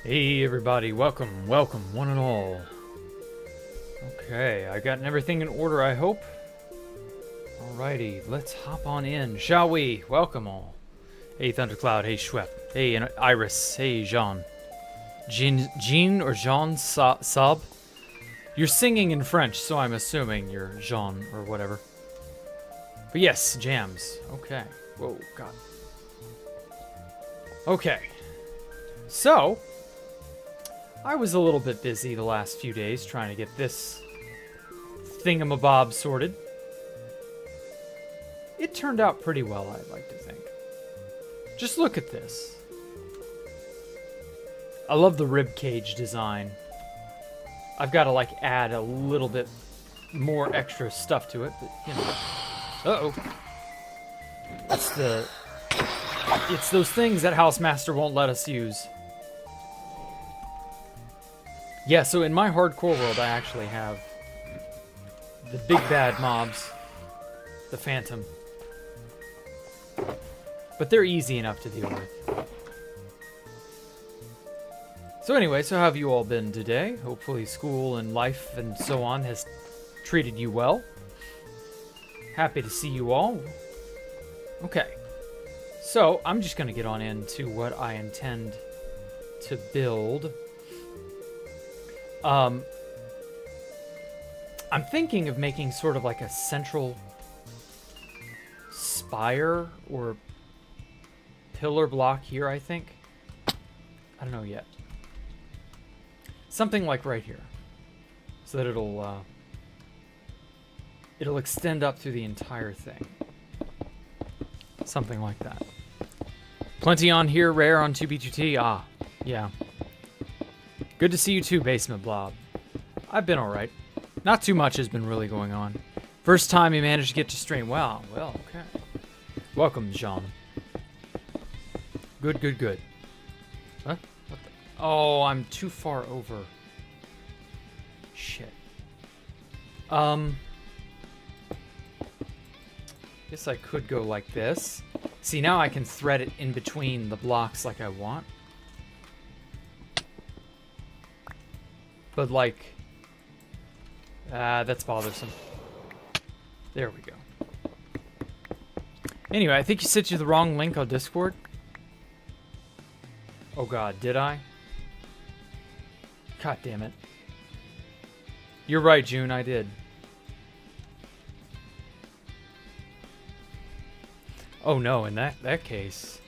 Hey everybody, welcome, one and all. Okay, I gotten everything in order, I hope. Alrighty, let's hop on in, shall we? Welcome all. Hey Thundercloud, hey Schwepp, hey Iris, hey Jean. Jean or Jean Sab? You're singing in French, so I'm assuming you're Jean or whatever. But yes, jams. Okay. Whoa, God. Okay. So, I was a little bit busy the last few days trying to get this thingamabob sorted. It turned out pretty well, I'd like to think. Just look at this. I love the rib cage design. I've got to like add a little bit more extra stuff to it, but you know. Uh-oh. It's those things that Housemaster won't let us use. Yeah, so in my hardcore world, I actually have the big bad mobs, the Phantom. But they're easy enough to deal with. So anyway, so how have you all been today? Hopefully school and life and so on has treated you well. Happy to see you all. Okay. So, I'm just going to get on into what I intend to build. I'm thinking of making sort of like a central spire or pillar block here, I think. I don't know yet. Something like right here. So that it'll extend up through the entire thing. Something like that. Plenty on here, rare on 2B2T. Ah, yeah. Good to see you too, Basement Blob. I've been alright. Not too much has been really going on. First time you managed to get to stream. Wow, well, okay. Welcome, Jean. Good, good, good. Huh? What the? Oh, I'm too far over. Shit. Guess I could go like this. See, now I can thread it in between the blocks like I want. But like, that's bothersome. There we go. Anyway, I think you sent you the wrong link on Discord. Oh God, did I? God damn it. You're right, June, I did. Oh no, in that case.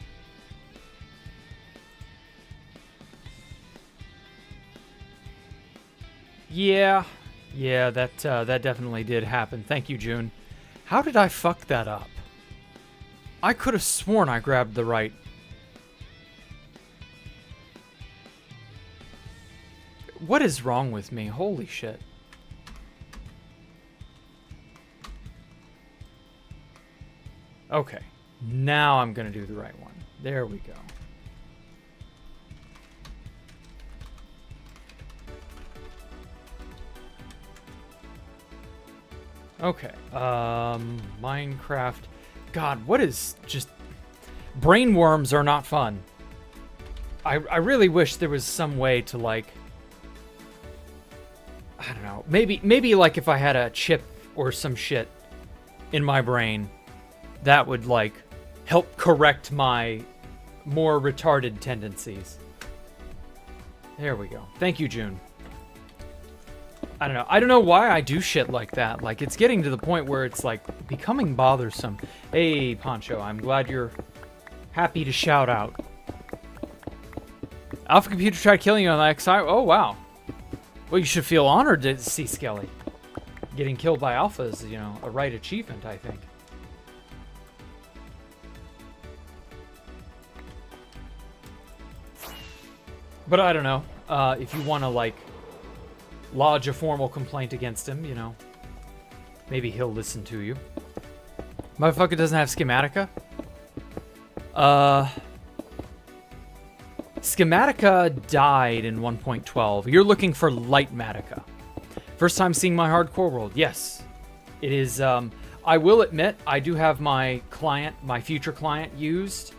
Yeah, that definitely did happen. Thank you, June. How did I fuck that up? I could have sworn I grabbed the right. What is wrong with me? Holy shit. Okay. Now I'm gonna do the right one. There we go. Okay. Minecraft. God, what is just... Brain worms are not fun. I really wish there was some way to like... I don't know. Maybe like if I had a chip or some shit in my brain that would like help correct my more retarded tendencies. There we go. Thank you, June. I don't know. I don't know why I do shit like that. Like, it's getting to the point where it's like becoming bothersome. Hey, Poncho, I'm glad you're happy to shout out. Alpha Computer tried killing you on the XI. Oh, wow. Well, you should feel honored to see Skelly. Getting killed by Alpha is, you know, a right achievement, I think. But I don't know. If you want to, like, lodge a formal complaint against him, you know, maybe he'll listen to you. Motherfucker doesn't have Schematica? Schematica died in 1.12. You're looking for Lightmatica. First time seeing my hardcore world. Yes. It is, I will admit, I do have my client, my future client used.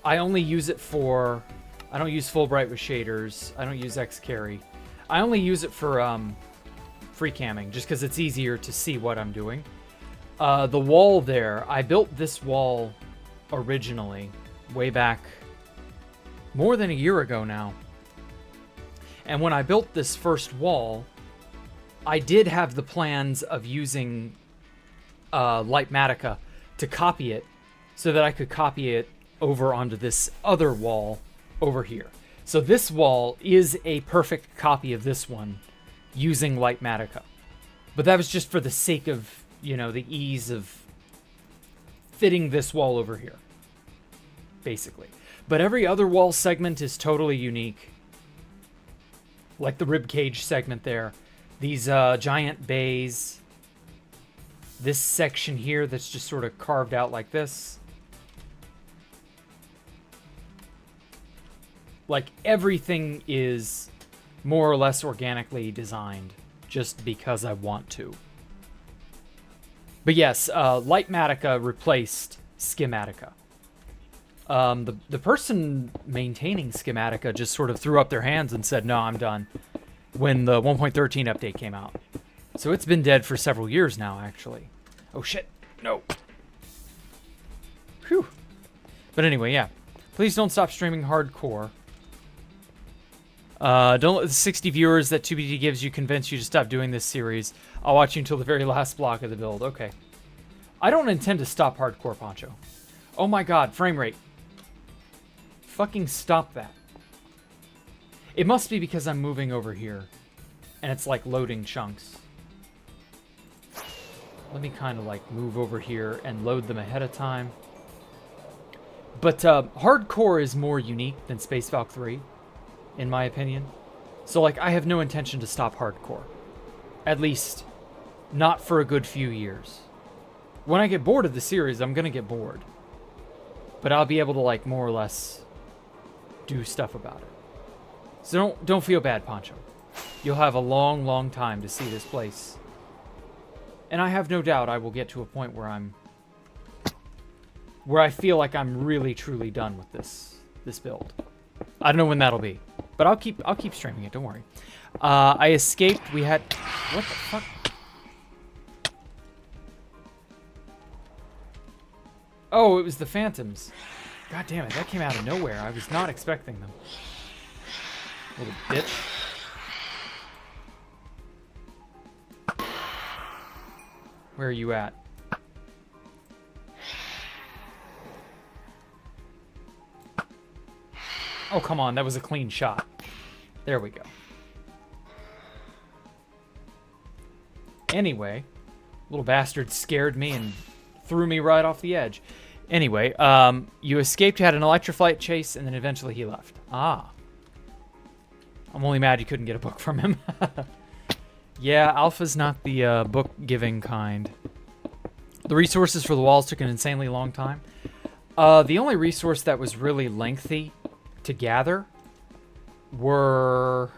I only use it for I don't use Fulbright with shaders. I don't use X-Carry. I only use it for free camming, just because it's easier to see what I'm doing. The wall there, I built this wall originally, way back more than a year ago now. And when I built this first wall, I did have the plans of using Lightmatica to copy it so that I could copy it over onto this other wall over here. So this wall is a perfect copy of this one using Lightmatica. But that was just for the sake of, you know, the ease of fitting this wall over here, basically. But every other wall segment is totally unique. Like the ribcage segment there. These giant bays. This section here that's just sort of carved out like this. Like everything is more or less organically designed just because I want to. But yes, Lightmatica replaced Schematica. The person maintaining Schematica just sort of threw up their hands and said, no, I'm done, when the 1.13 update came out. So it's been dead for several years now, actually. Oh shit, no. Whew. But anyway, yeah. Please don't stop streaming hardcore. Don't let the 60 viewers that 2BT gives you convince you to stop doing this series. I'll watch you until the very last block of the build. Okay. I don't intend to stop hardcore, Poncho. Oh my god, frame rate. Fucking stop that. It must be because I'm moving over here. And it's like loading chunks. Let me kind of like move over here and load them ahead of time. But hardcore is more unique than Space Valk 3. In my opinion. So, like, I have no intention to stop hardcore. At least, not for a good few years. When I get bored of the series, I'm gonna get bored. But I'll be able to, like, more or less do stuff about it. So don't feel bad, Poncho. You'll have a long, long time to see this place. And I have no doubt I will get to a point where I feel like I'm really, truly done with this build. I don't know when that'll be. But I'll keep streaming it, don't worry. I escaped, we had... What the fuck? Oh, it was the phantoms. God damn it, that came out of nowhere. I was not expecting them. Little bitch. Where are you at? Oh, come on. That was a clean shot. There we go. Anyway, little bastard scared me and threw me right off the edge. Anyway, you escaped, you had an electroflight chase, and then eventually he left. Ah. I'm only mad you couldn't get a book from him. Yeah, Alpha's not the book-giving kind. The resources for the walls took an insanely long time. The only resource that was really lengthy to gather were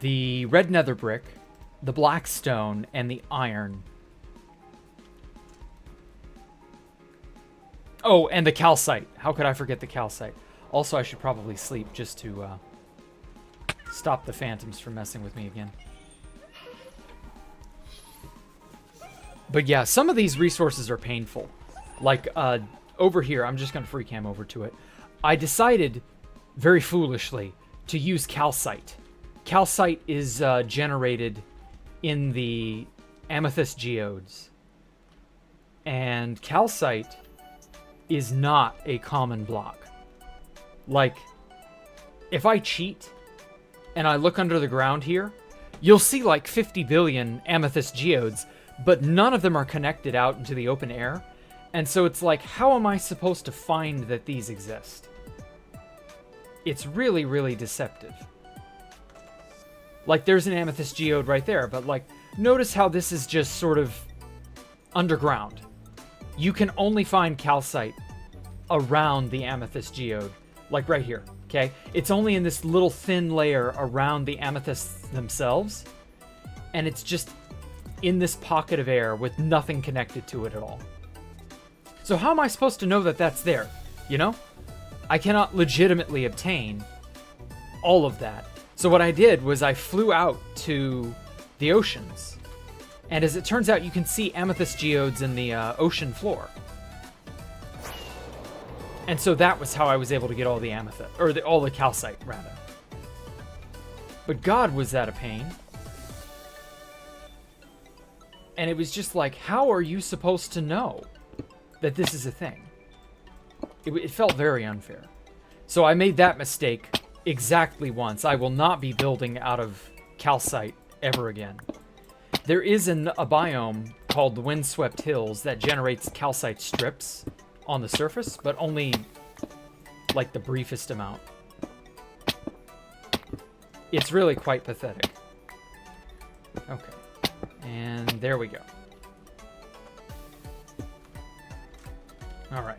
the red nether brick, the black stone, and the iron. Oh, and the calcite. How could I forget the calcite? Also, I should probably sleep just to stop the phantoms from messing with me again. But yeah, some of these resources are painful. Like, over here, I'm just going to free cam over to it. I decided, very foolishly, to use calcite. Calcite is generated in the amethyst geodes. And calcite is not a common block. Like, if I cheat and I look under the ground here, you'll see like 50 billion amethyst geodes, but none of them are connected out into the open air. And so it's like, how am I supposed to find that these exist? It's really, really deceptive. Like, there's an amethyst geode right there, but like, notice how this is just sort of underground. You can only find calcite around the amethyst geode, like right here, okay? It's only in this little thin layer around the amethysts themselves, and it's just in this pocket of air with nothing connected to it at all. So how am I supposed to know that that's there, you know? I cannot legitimately obtain all of that. So what I did was I flew out to the oceans. And as it turns out, you can see amethyst geodes in the ocean floor. And so that was how I was able to get all the amethyst, or all the calcite, rather. But God, was that a pain. And it was just like, how are you supposed to know that this is a thing? It felt very unfair. So I made that mistake exactly once. I will not be building out of calcite ever again. There is a biome called the Windswept Hills that generates calcite strips on the surface, but only like the briefest amount. It's really quite pathetic. Okay. And there we go. All right.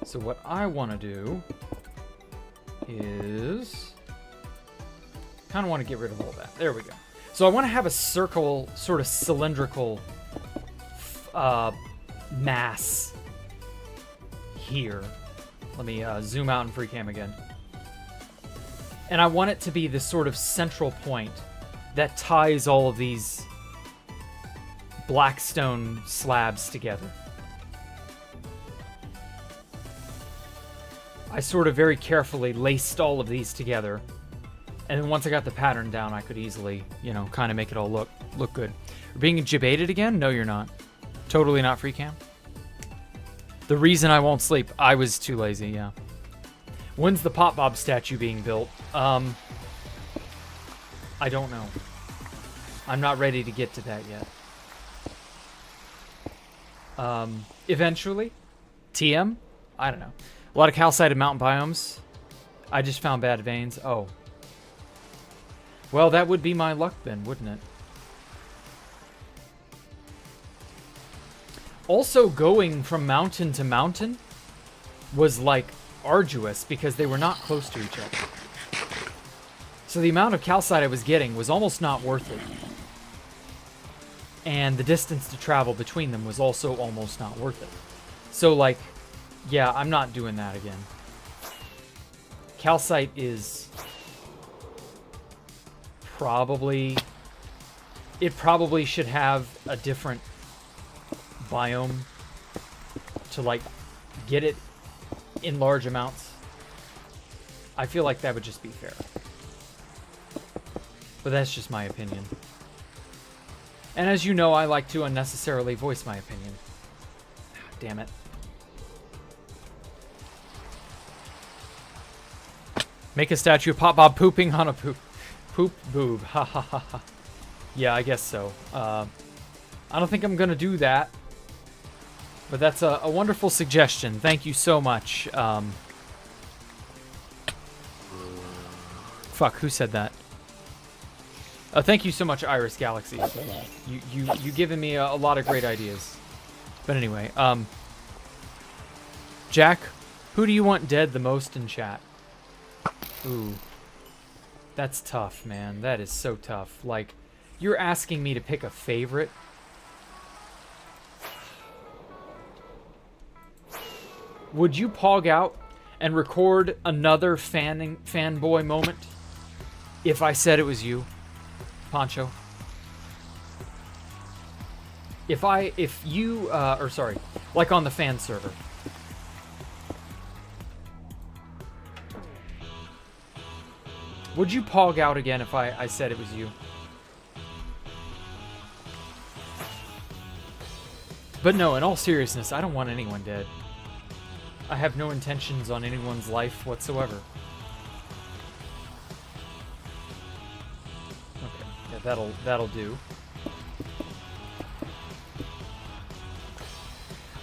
So what I want to do is kind of want to get rid of all that. There we go. So I want to have a circle, sort of cylindrical mass here. Let me zoom out in free cam again. And I want it to be this sort of central point that ties all of these black stone slabs together. I sort of very carefully laced all of these together. And then once I got the pattern down, I could easily, you know, kind of make it all look good. We're being debated again? No, you're not. Totally not free cam. The reason I won't sleep, I was too lazy, yeah. When's the Pop Bob statue being built? I don't know. I'm not ready to get to that yet. Eventually? TM? I don't know. A lot of calcited mountain biomes. I just found bad veins. Oh. Well, that would be my luck then, wouldn't it? Also, going from mountain to mountain was, like, arduous because they were not close to each other. So the amount of calcite I was getting was almost not worth it. And the distance to travel between them was also almost not worth it. So, like, yeah, I'm not doing that again. Calcite is probably... It probably should have a different biome to, like, get it in large amounts. I feel like that would just be fair. But that's just my opinion. And as you know, I like to unnecessarily voice my opinion. Damn it. Make a statue of Pop Bob pooping on a poop boob. Ha ha ha ha. Yeah, I guess so. I don't think I'm gonna do that. But that's a wonderful suggestion. Thank you so much. Fuck, who said that? Thank you so much, Iris Galaxy. You given me a lot of great ideas. But anyway, Jack, who do you want dead the most in chat? Ooh. That's tough, man. That is so tough. Like, you're asking me to pick a favorite? Would you pog out and record another fanboy moment if I said it was you, Poncho? If you, or sorry, like on the fan server. Would you pog out again if I said it was you? But no, in all seriousness, I don't want anyone dead. I have no intentions on anyone's life whatsoever. Okay, yeah, that'll do.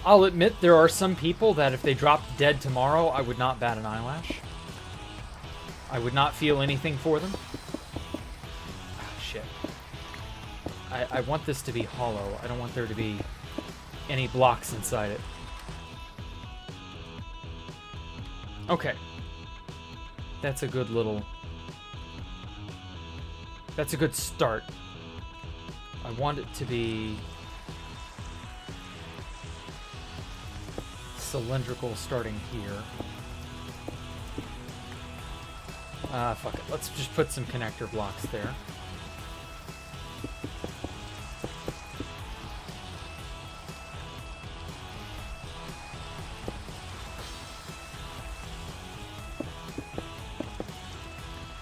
I'll admit there are some people that if they dropped dead tomorrow, I would not bat an eyelash. I would not feel anything for them. Oh, shit. I want this to be hollow. I don't want there to be any blocks inside it. Okay. That's a good little... That's a good start. I want it to be... cylindrical starting here. Fuck it. Let's just put some connector blocks there.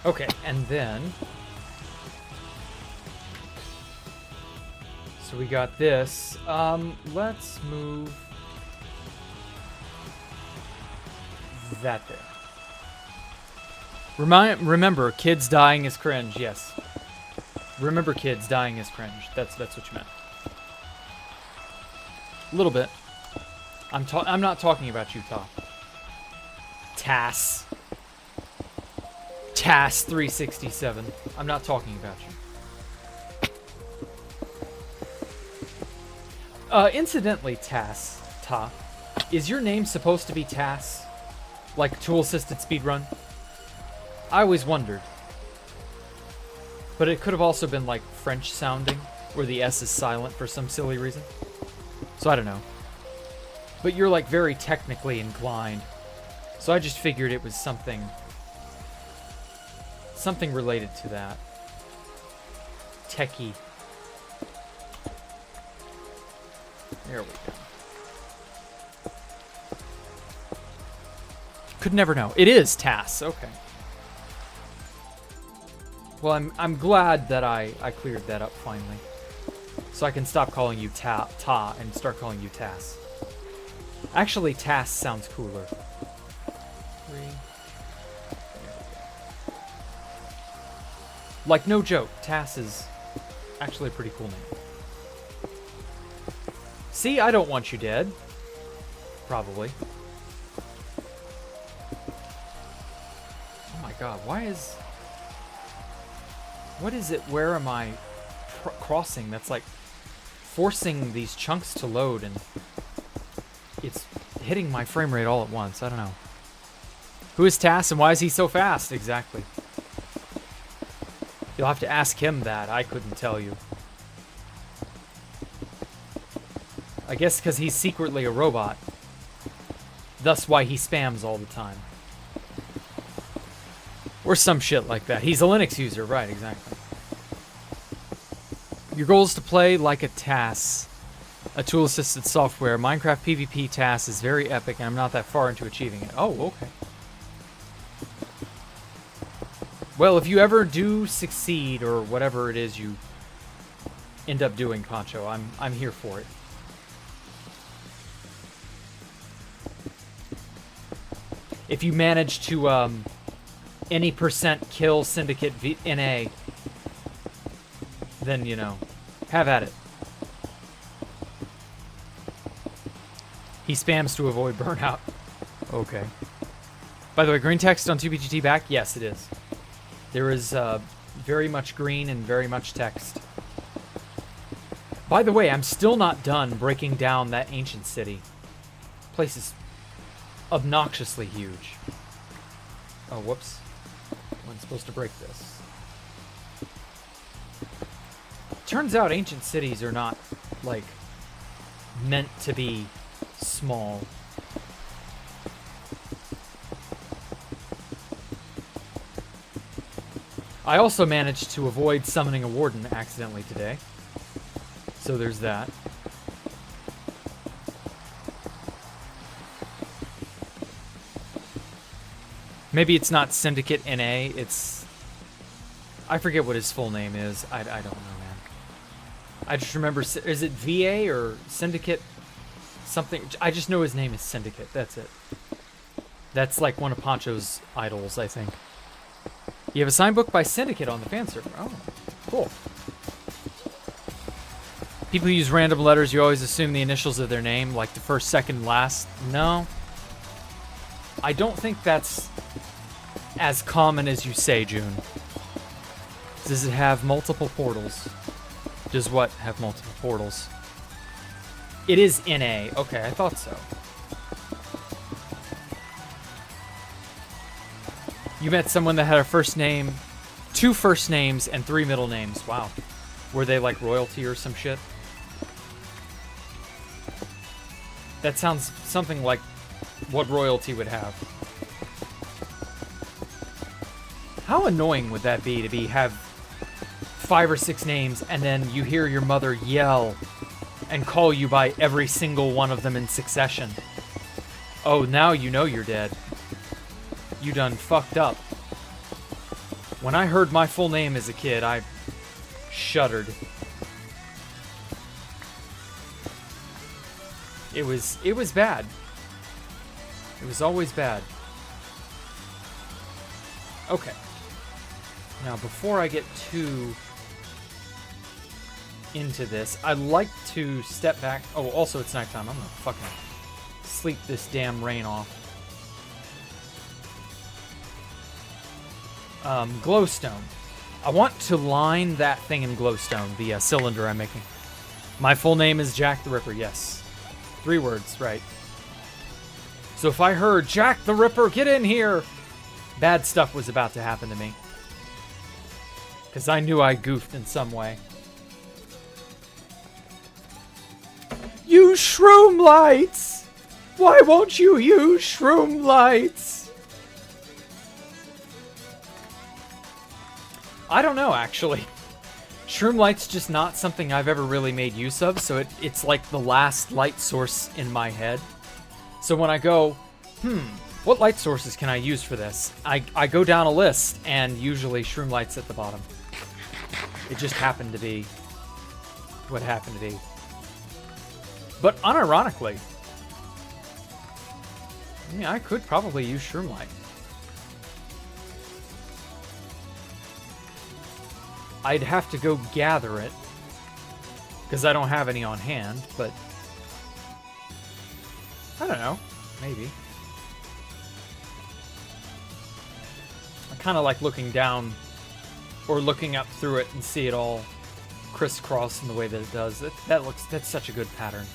Okay, and then... So we got this. Let's move... that there. Remember, kids dying is cringe, yes. Remember, kids dying is cringe. That's what you meant. A little bit. I'm not talking about you, Top. TAS 367. I'm not talking about you. Incidentally, Ta, is your name supposed to be Tas? Like tool-assisted speedrun? I always wondered. But it could have also been like French sounding, where the S is silent for some silly reason. So I don't know. But you're like very technically inclined. So I just figured it was something related to that. Techie. There we go. Could never know. It is TAS. Okay. Well, I'm glad that I cleared that up finally. So I can stop calling you Ta and start calling you Tas. Actually, Tas sounds cooler. 3. Like, no joke, Tas is actually a pretty cool name. See, I don't want you dead. Probably. Oh my god, what is it? Where am I crossing? That's like forcing these chunks to load and it's hitting my frame rate all at once. I don't know. Who is Tas and why is he so fast? Exactly. You'll have to ask him that. I couldn't tell you. I guess because he's secretly a robot. Thus why he spams all the time. Or some shit like that. He's a Linux user, right, exactly. Your goal is to play like a TAS, a tool-assisted software. Minecraft PvP TAS is very epic, and I'm not that far into achieving it. Oh, okay. Well, if you ever do succeed, or whatever it is you end up doing, Concho, I'm here for it. If you manage to, any % kill Syndicate NA, then, you know, have at it. He spams to avoid burnout. Okay. By the way, green text on 2BGT back? Yes, it is. There is very much green and very much text. By the way, I'm still not done breaking down that ancient city. Place is obnoxiously huge. Oh, whoops. I wasn't supposed to break this. Turns out ancient cities are not, like, meant to be small. I also managed to avoid summoning a warden accidentally today. So there's that. Maybe it's not Syndicate NA, it's... I forget what his full name is. I don't know, man. I just remember... Is it VA or Syndicate something? I just know his name is Syndicate, that's it. That's like one of Poncho's idols, I think. You have a signed book by Syndicate on the fan server. Oh, cool. People use random letters, you always assume the initials of their name, like the first, second, last. No. I don't think that's as common as you say, June. Does it have multiple portals? Does what have multiple portals? It is NA. Okay, I thought so. You met someone that had a first name, 2 first names, and 3 middle names. Wow. Were they like royalty or some shit? That sounds something like what royalty would have. How annoying would that be to have 5 or 6 names and then you hear your mother yell and call you by every single one of them in succession? Oh, now you know you're dead. You done fucked up. When I heard my full name as a kid, I shuddered. It was bad. It was always bad. Okay. Now, before I get too into this, I'd like to step back. Oh, also it's nighttime. I'm gonna fucking sleep this damn rain off. Glowstone. I want to line that thing in glowstone, the cylinder I'm making. My full name is Jacktherippa, yes. 3 words, right. So if I heard, Jack the Ripper, get in here! Bad stuff was about to happen to me. Because I knew I goofed in some way. Use shroom lights! Why won't you use shroom lights? I don't know, actually. Shroom light's just not something I've ever really made use of, so it's like the last light source in my head. So when I go, what light sources can I use for this? I go down a list, and usually shroom light's at the bottom. It just happened to be what happened to be. But unironically, I could probably use shroom light. I'd have to go gather it, because I don't have any on hand, but I don't know, maybe. I kind of like looking down or looking up through it and see it all crisscross in the way that it does. That's such a good pattern.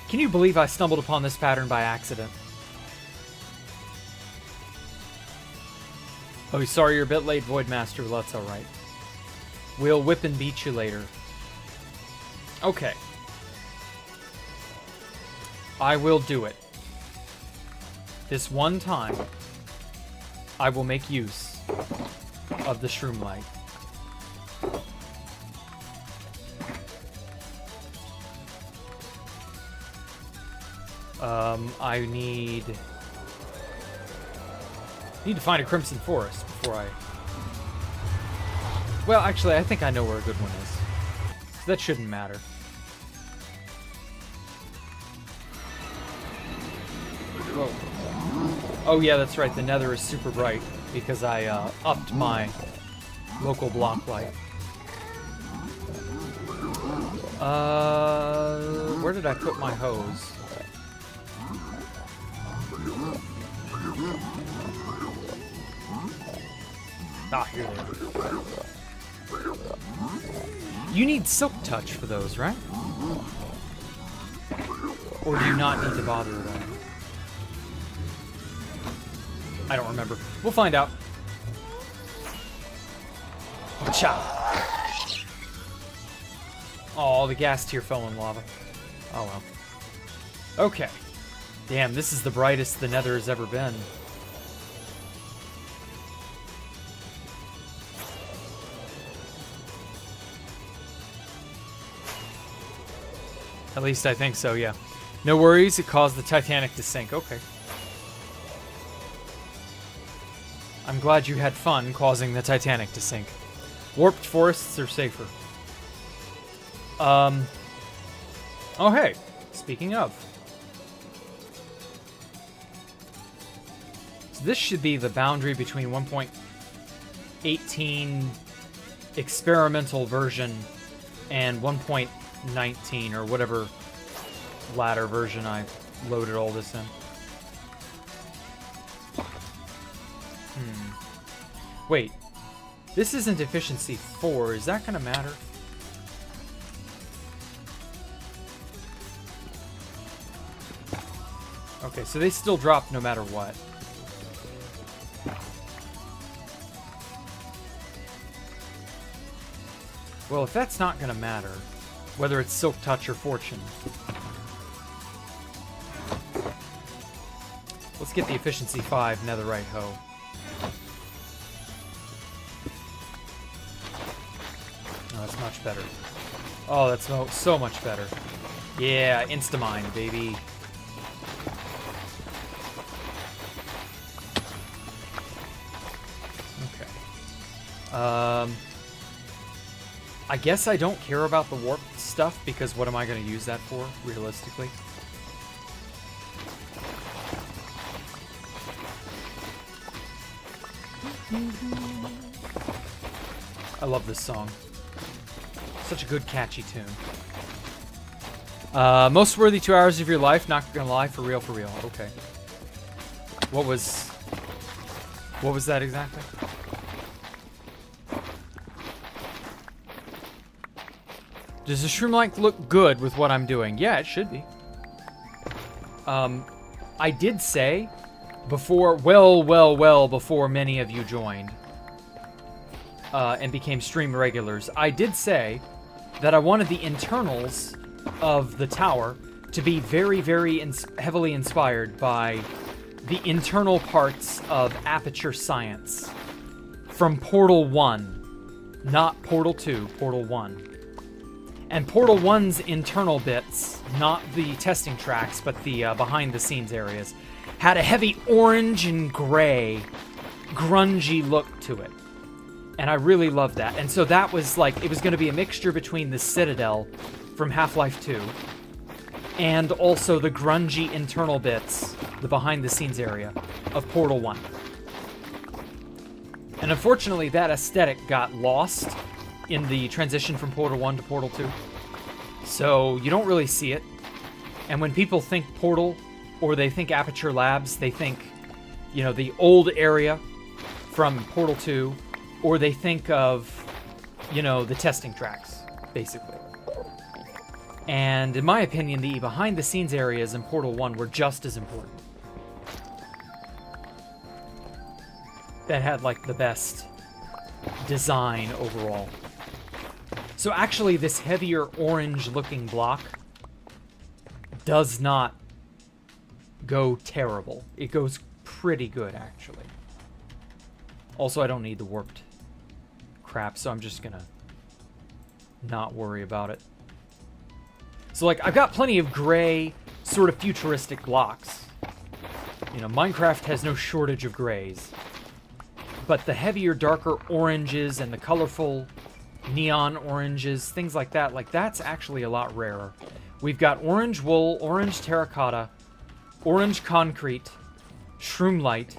Can you believe I stumbled upon this pattern by accident? Oh, sorry you're a bit late, Voidmaster. Well, that's alright. We'll whip and beat you later. Okay. I will do it. This one time, I will make use of the shroom light. I need to find a Crimson Forest before I... Well, actually, I think I know where a good one is. So that shouldn't matter. Whoa. Oh yeah, that's right, the nether is super bright because I upped my local block light. Where did I put my hose? Ah, here they are. You need Silk Touch for those, right? Or do you not need to bother at all? I don't remember. We'll find out. Cha! Oh, the gas tier fell in lava. Oh well. Okay. Damn, this is the brightest the nether has ever been. At least I think so, yeah. No worries, it caused the Titanic to sink. Okay. I'm glad you had fun causing the Titanic to sink. Warped forests are safer. Oh hey, speaking of. So this should be the boundary between 1.18 experimental version and 1.19 or whatever latter version I loaded all this in. Wait, this isn't efficiency 4. Is that gonna matter? Okay, so they still drop no matter what. Well, if that's not gonna matter, whether it's Silk Touch or Fortune, let's get the efficiency 5 netherite hoe. that's much better. Oh, that's so much better. Yeah, insta-mine, baby. Okay. I guess I don't care about the warp stuff, because what am I going to use that for, realistically? I love this song. Such a good, catchy tune. Most worthy 2 hours of your life, not gonna lie, for real, for real. Okay. What was that exactly? Does the shroom light look good with what I'm doing? Yeah, it should be. I did say before, well before many of you joined and became stream regulars, I did say that I wanted the internals of the tower to be very, very heavily inspired by the internal parts of Aperture science from Portal 1, not Portal 2, Portal 1. And Portal 1's internal bits, not the testing tracks, but the behind-the-scenes areas, had a heavy orange and gray, grungy look to it. And I really loved that. And so that was like, it was going to be a mixture between the Citadel from Half-Life 2 and also the grungy internal bits, the behind-the-scenes area of Portal 1. And unfortunately, that aesthetic got lost in the transition from Portal 1 to Portal 2. So you don't really see it. And when people think Portal, or they think Aperture Labs, they think, you know, the old area from Portal 2, or they think of, you know, the testing tracks, basically. And in my opinion, the behind-the-scenes areas in Portal 1 were just as important. That had, like, the best design overall. So actually, this heavier orange-looking block does not go terrible. It goes pretty good, actually. Also, I don't need the warped crap, so I'm just gonna not worry about it. So, like, I've got plenty of gray, sort of futuristic blocks. You know, Minecraft has no shortage of grays. But the heavier, darker oranges and the colorful neon oranges, things like that, that's actually a lot rarer. We've got orange wool, orange terracotta, orange concrete, shroom light,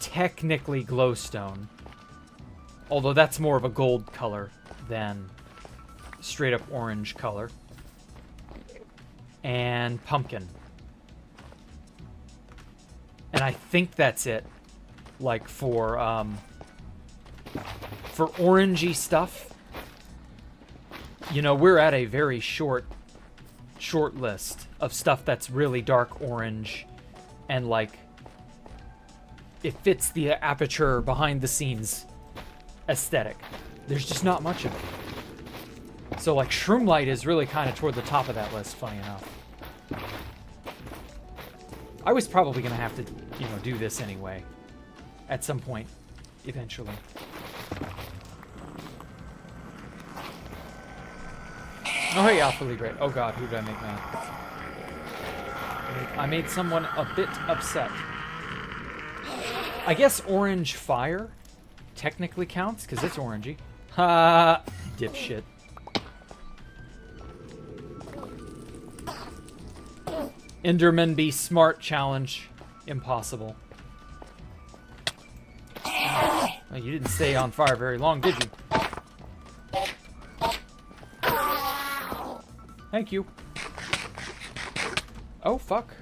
technically glowstone. Although that's more of a gold color than straight up orange color. And pumpkin. And I think that's it. Like for orangey stuff, you know, we're at a very short list of stuff that's really dark orange and like it fits the Aperture behind the scenes aesthetic. There's just not much of it. So like shroom light is really kind of toward the top of that list, funny enough. I was probably gonna have to, you know, do this anyway at some point eventually. Oh, hey, Alpha Libre. Oh, God, who did I make mad? I made someone a bit upset. I guess orange fire technically counts, because it's orangey. Ha! Dipshit. Enderman be smart challenge. Impossible. Well, you didn't stay on fire very long, did you? Thank you. Oh, fuck.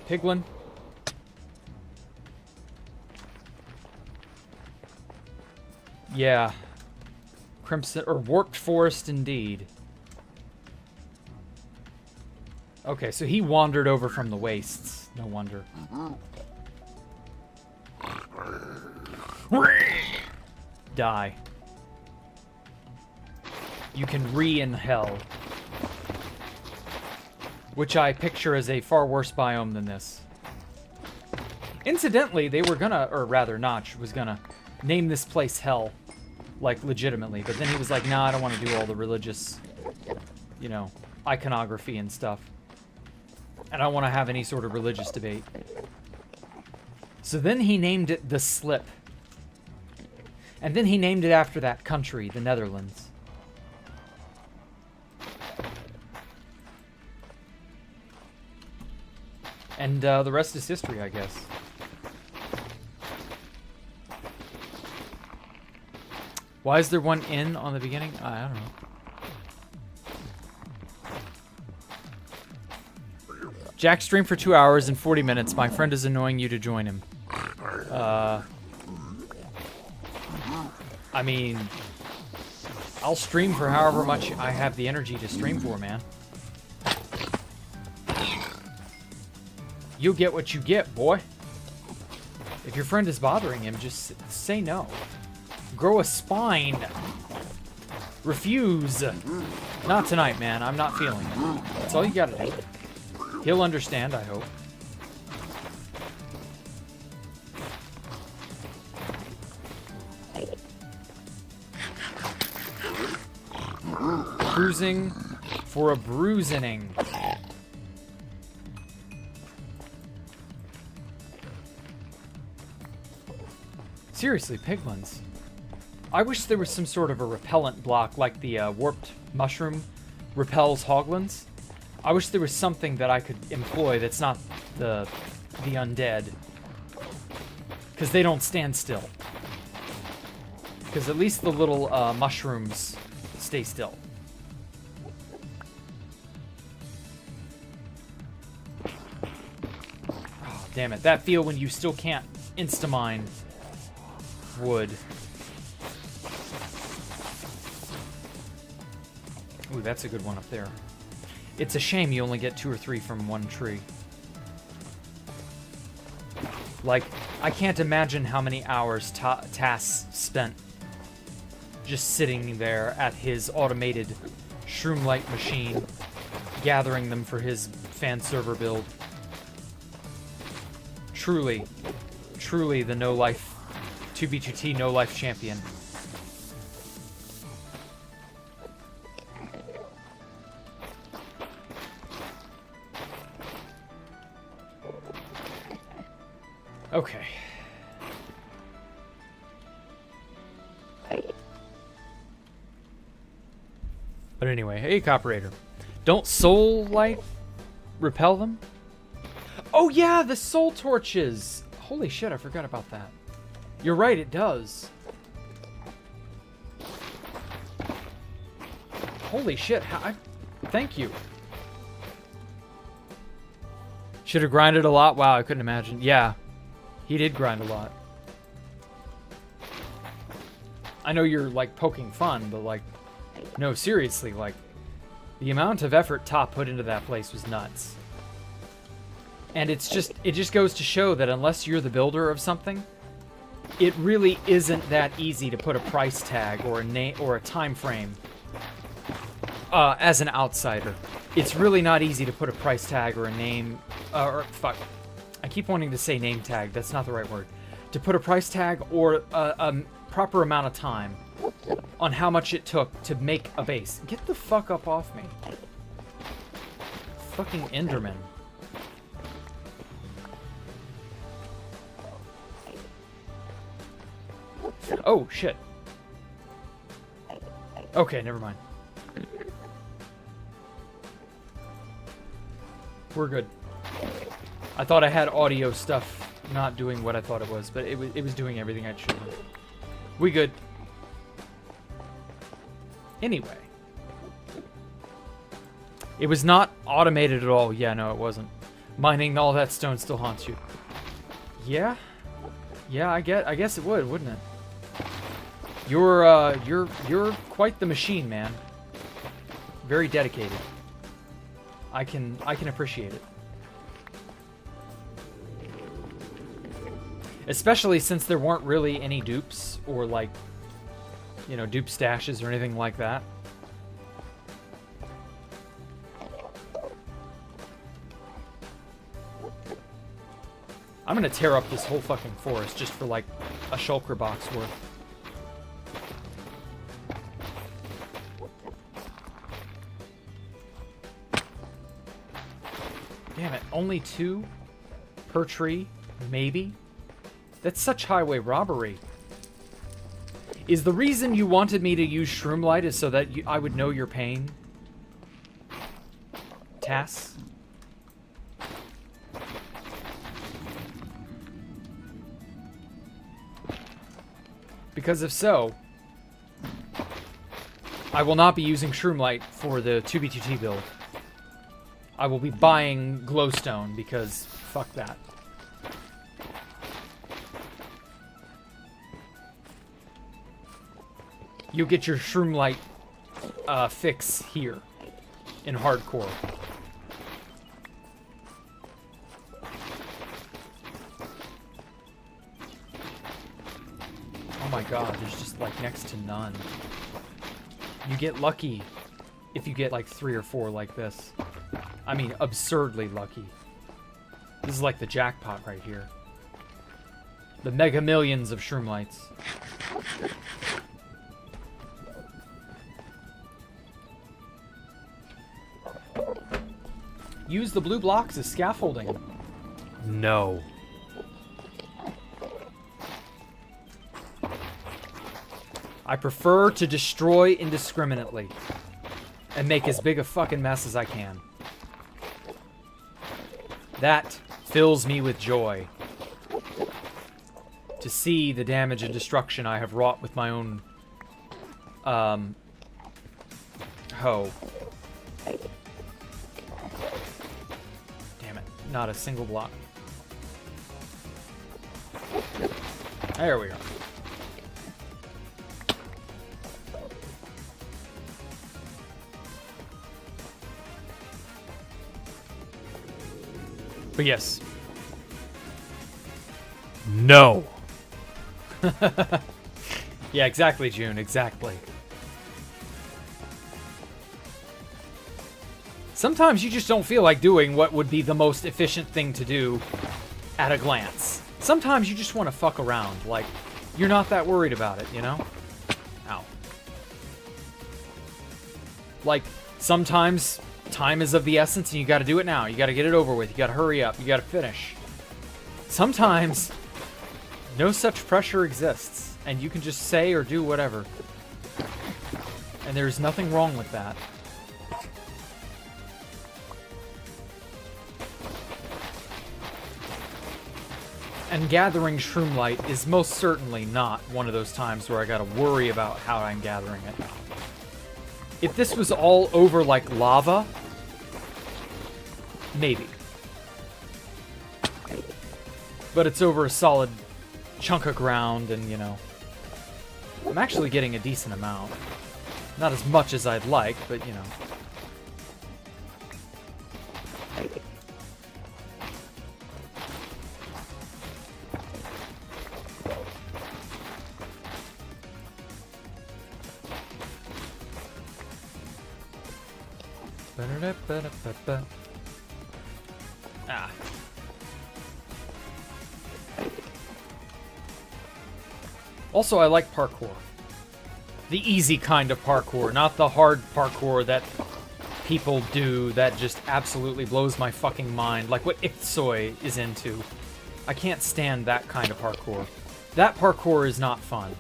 Piglin. Yeah. Crimson, or Warped Forest indeed. Okay, so he wandered over from the wastes. No wonder. Die. You can in hell. Which I picture as a far worse biome than this. Incidentally, they were gonna, or rather Notch was gonna, name this place Hell like legitimately. But then he was like, nah, I don't want to do all the religious, you know, iconography and stuff. And I don't want to have any sort of religious debate. So then he named it the Slip. And then he named it after that country, the Netherlands. And the rest is history, I guess. Why is there one in on the beginning? I don't know. Jack streamed for 2 hours and 40 minutes. My friend is annoying you to join him. I mean, I'll stream for however much I have the energy to stream for, man. You'll get what you get, boy. If your friend is bothering him, just say no. Grow a spine. Refuse. Not tonight, man. I'm not feeling it. That's all you gotta do. He'll understand, I hope. Cruising for a bruising. Seriously, piglins. I wish there was some sort of a repellent block like the warped mushroom repels hoglins. I wish there was something that I could employ that's not the undead. Because they don't stand still. Because at least the little mushrooms stay still. Oh, damn it. That feel when you still can't insta-mine wood. Ooh, that's a good one up there. It's a shame you only get 2 or 3 from one tree. Like, I can't imagine how many hours Tass spent just sitting there at his automated shroom light machine, gathering them for his fan server build. Truly, truly the no-life 2B2T no-life champion. Okay. But anyway, hey, Cooperator. Don't soul light repel them? Oh yeah, the soul torches! Holy shit, I forgot about that. You're right, it does. Holy shit, thank you. Should have grinded a lot? Wow, I couldn't imagine. Yeah, he did grind a lot. I know you're, like, poking fun, but, like, no, seriously, like, the amount of effort Top put into that place was nuts. And it just goes to show that unless you're the builder of something, it really isn't that easy to put a price tag or a name or a time frame as an outsider. It's really not easy to put a price tag or a name, or fuck, I keep wanting to say name tag, that's not the right word. To put a price tag or a proper amount of time on how much it took to make a base. Get the fuck up off me. Fucking Enderman. Oh, shit. Okay, never mind. We're good. I thought I had audio stuff not doing what I thought it was, but it was doing everything I should have. We good. Anyway. It was not automated at all. Yeah, no, it wasn't. Mining all that stone still haunts you. Yeah? Yeah, I guess it would, wouldn't it? You're quite the machine, man. Very dedicated. I can appreciate it. Especially since there weren't really any dupes or, like, you know, dupe stashes or anything like that. I'm gonna tear up this whole fucking forest just for, like, a shulker box worth. Damn it, only 2 per tree? Maybe? That's such highway robbery. Is the reason you wanted me to use shroom light is so that I would know your pain? Tass? Because if so, I will not be using shroom light for the 2B2T build. I will be buying glowstone because fuck that. You'll get your shroom light fix here in hardcore. Oh my god, there's just like next to none. You get lucky if you get like 3 or 4 like this. I mean, absurdly lucky. This is like the jackpot right here. The mega millions of shroom lights. Use the blue blocks as scaffolding. No. I prefer to destroy indiscriminately and make as big a fucking mess as I can. That fills me with joy. To see the damage and destruction I have wrought with my own hoe. Damn it, not a single block. There we go. But yes. No. Yeah, exactly, June. Exactly. Sometimes you just don't feel like doing what would be the most efficient thing to do at a glance. Sometimes you just want to fuck around. Like, you're not that worried about it, you know? Ow. Like, sometimes time is of the essence and you gotta do it now. You gotta get it over with. You gotta hurry up. You gotta finish. Sometimes no such pressure exists and you can just say or do whatever. And there's nothing wrong with that. And gathering shroom light is most certainly not one of those times where I gotta worry about how I'm gathering it. If this was all over like lava, maybe. But it's over a solid chunk of ground and, you know, I'm actually getting a decent amount. Not as much as I'd like, but, you know. Ah. Also, I like parkour. The easy kind of parkour, not the hard parkour that people do that just absolutely blows my fucking mind, like what Ixoi is into. I can't stand that kind of parkour. That parkour is not fun.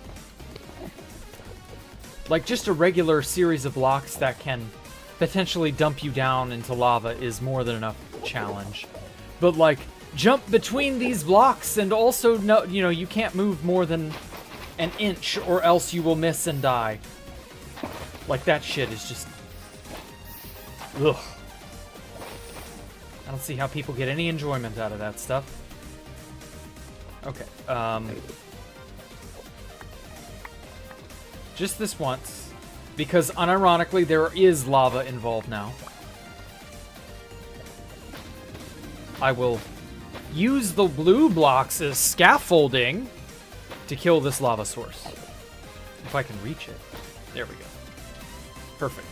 Like, just a regular series of blocks that can potentially dump you down into lava is more than enough challenge. But, like, jump between these blocks and also, no, you know, you can't move more than an inch or else you will miss and die. Like, that shit is just... ugh. I don't see how people get any enjoyment out of that stuff. Okay, just this once, because unironically there is lava involved now. I will use the blue blocks as scaffolding to kill this lava source. If I can reach it. There we go. Perfect.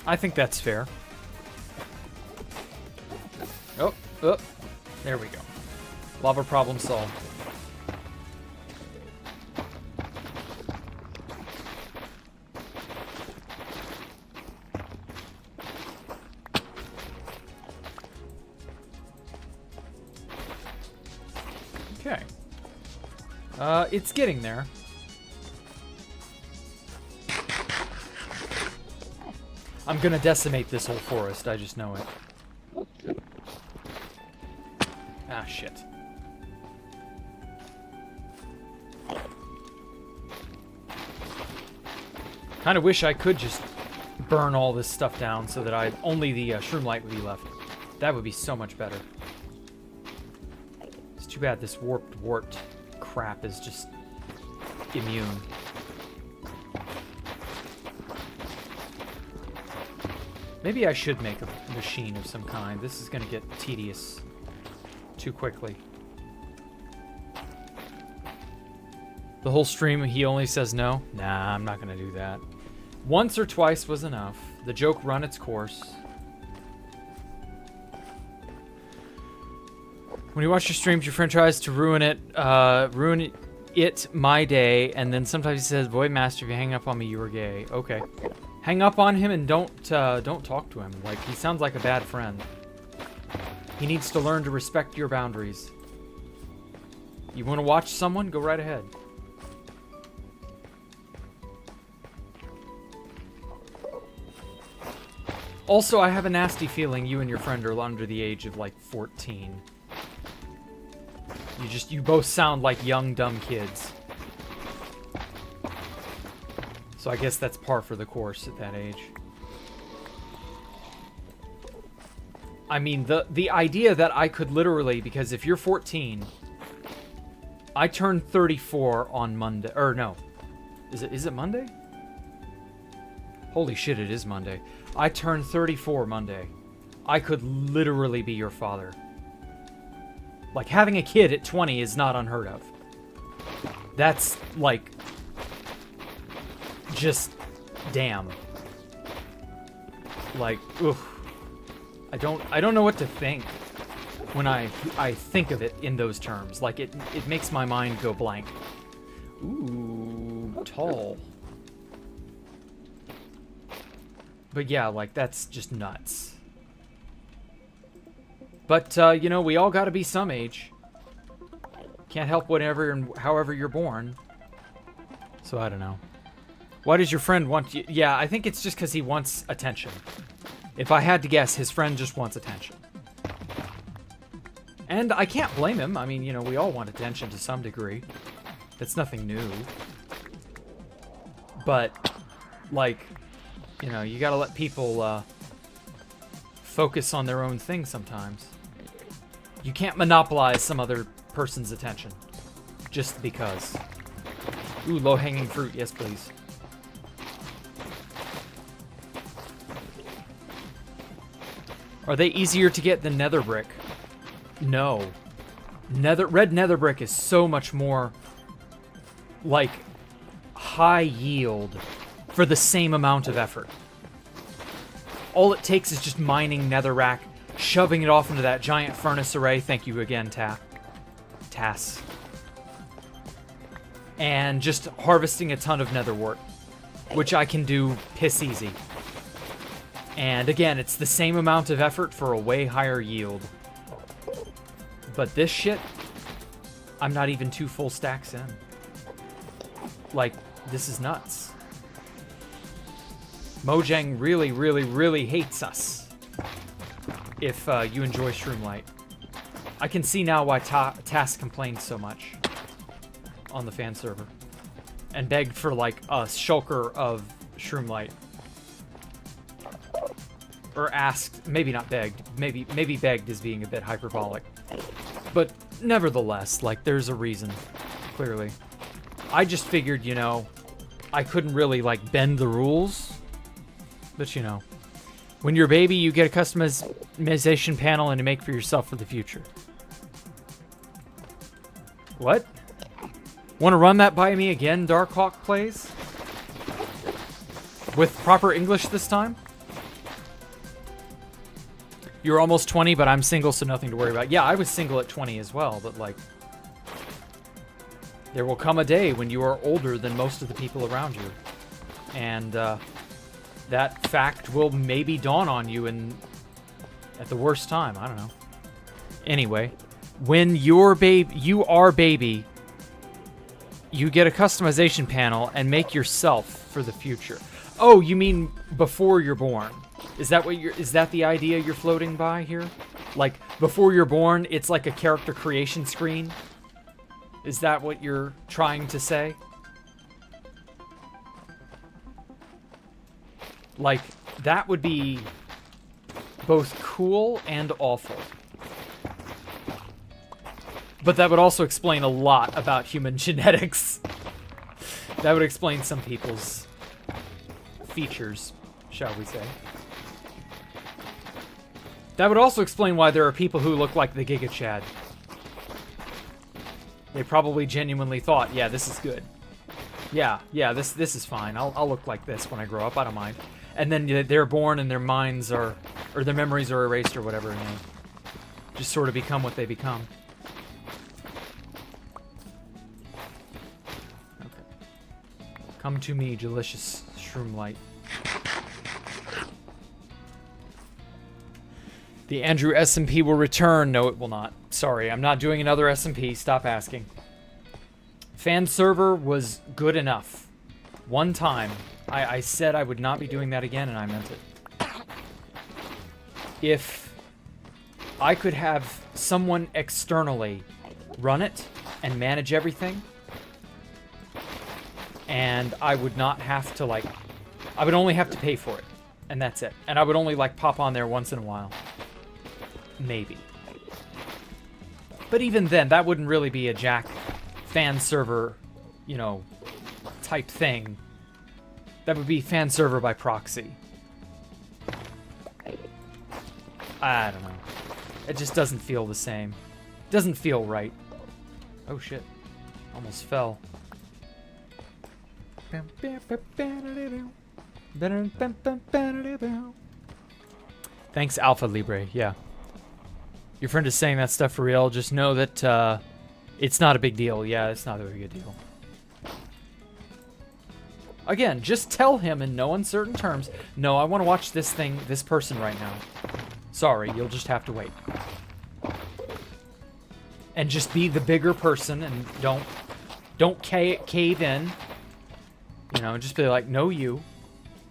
I think that's fair. Oh, oh, there we go. Lava problem solved. It's getting there. I'm gonna decimate this whole forest, I just know it. Ah, shit. Kinda wish I could just burn all this stuff down so that only the shroom light would be left. That would be so much better. It's too bad this warped crap is just immune. Maybe I should make a machine of some kind. This is going to get tedious too quickly. The whole stream, he only says no? Nah, I'm not going to do that. Once or twice was enough. The joke run its course. When you watch your streams, your friend tries to ruin it my day, and then sometimes he says, Void Master, if you hang up on me, you were gay. Okay. Hang up on him and don't talk to him. Like, he sounds like a bad friend. He needs to learn to respect your boundaries. You want to watch someone? Go right ahead. Also, I have a nasty feeling you and your friend are under the age of, like, 14. You both sound like young, dumb kids. So I guess that's par for the course at that age. I mean, the idea that I could literally, because if you're 14, I turned 34 on Monday, or no. Is it Monday? Holy shit, it is Monday. I turned 34 Monday. I could literally be your father. Like, having a kid at 20 is not unheard of. That's, like, just damn. Like, oof. I don't know what to think when I think of it in those terms. Like, it makes my mind go blank. Ooh, tall. But yeah, like, that's just nuts. But, you know, we all gotta be some age. Can't help whatever and however you're born. So, I don't know. Why does your friend want you? Yeah, I think it's just because he wants attention. If I had to guess, his friend just wants attention. And I can't blame him. I mean, you know, we all want attention to some degree. That's nothing new. But, like, you know, you gotta let people, focus on their own thing sometimes. You can't monopolize some other person's attention. Just because. Ooh, low-hanging fruit. Yes, please. Are they easier to get than nether brick? No. Red nether brick is so much more, like, high yield for the same amount of effort. All it takes is just mining netherrack, shoving it off into that giant furnace array. Thank you again, Tass. And just harvesting a ton of netherwort, which I can do piss easy. And again, it's the same amount of effort for a way higher yield. But this shit, I'm not even 2 full stacks in. Like, this is nuts. Mojang really, really, really hates us if you enjoy Shroomlight. I can see now why Tass complained so much on the fan server and begged for, like, a shulker of Shroomlight. Or asked, maybe not begged, maybe begged is being a bit hyperbolic. But nevertheless, like, there's a reason, clearly. I just figured, you know, I couldn't really, like, bend the rules. But, you know, when you're a baby, you get a customization panel and you make for yourself for the future. What? Want to run that by me again, Darkhawk Plays? With proper English this time? You're almost 20, but I'm single, so nothing to worry about. Yeah, I was single at 20 as well, but, like, there will come a day when you are older than most of the people around you. And, that fact will maybe dawn on you at the worst time. I don't know. Anyway, when you are baby, you get a customization panel and make yourself for the future. Oh, you mean before you're born? Is that what is that the idea you're floating by here? Like before you're born, it's like a character creation screen? Is that what you're trying to say? Like, that would be both cool and awful. But that would also explain a lot about human genetics. That would explain some people's features, shall we say. That would also explain why there are people who look like the Giga Chad. They probably genuinely thought, yeah, this is good. Yeah, this is fine. I'll look like this when I grow up. I don't mind. And then they're born and their minds are, or their memories are erased or whatever, and they just sort of become what they become. Okay. Come to me, delicious shroom light. The Andrew SMP will return. No, it will not. Sorry, I'm not doing another SMP. Stop asking. Fan server was good enough. One time, I said I would not be doing that again, and I meant it. If I could have someone externally run it and manage everything, and I would not have to, like, I would only have to pay for it, and that's it. And I would only, like, pop on there once in a while. Maybe. But even then, that wouldn't really be a Jack fan server, you know, type thing. That would be fan server by proxy. I don't know. It just doesn't feel the same. It doesn't feel right. Oh shit. Almost fell. Thanks, Alpha Libre. Yeah. Your friend is saying that stuff for real. Just know that it's not a big deal. Yeah, it's not a big deal. Again, just tell him in no uncertain terms, no, I want to watch this thing, this person right now. Sorry, you'll just have to wait. And just be the bigger person and don't cave in. You know, just be like, no, you.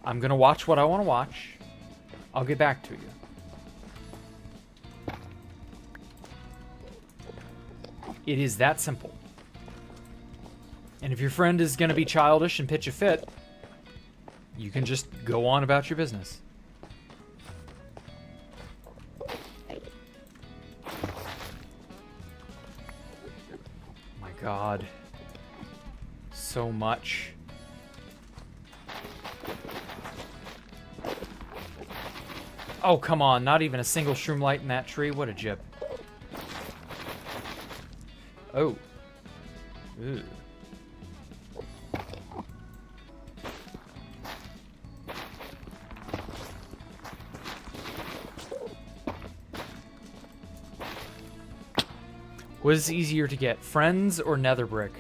I'm going to watch what I want to watch. I'll get back to you. It is that simple. And if your friend is going to be childish and pitch a fit, you can just go on about your business. My God. So much. Oh, come on. Not even a single shroom light in that tree. What a jib. Oh. Ooh. What is easier to get, friends or nether brick?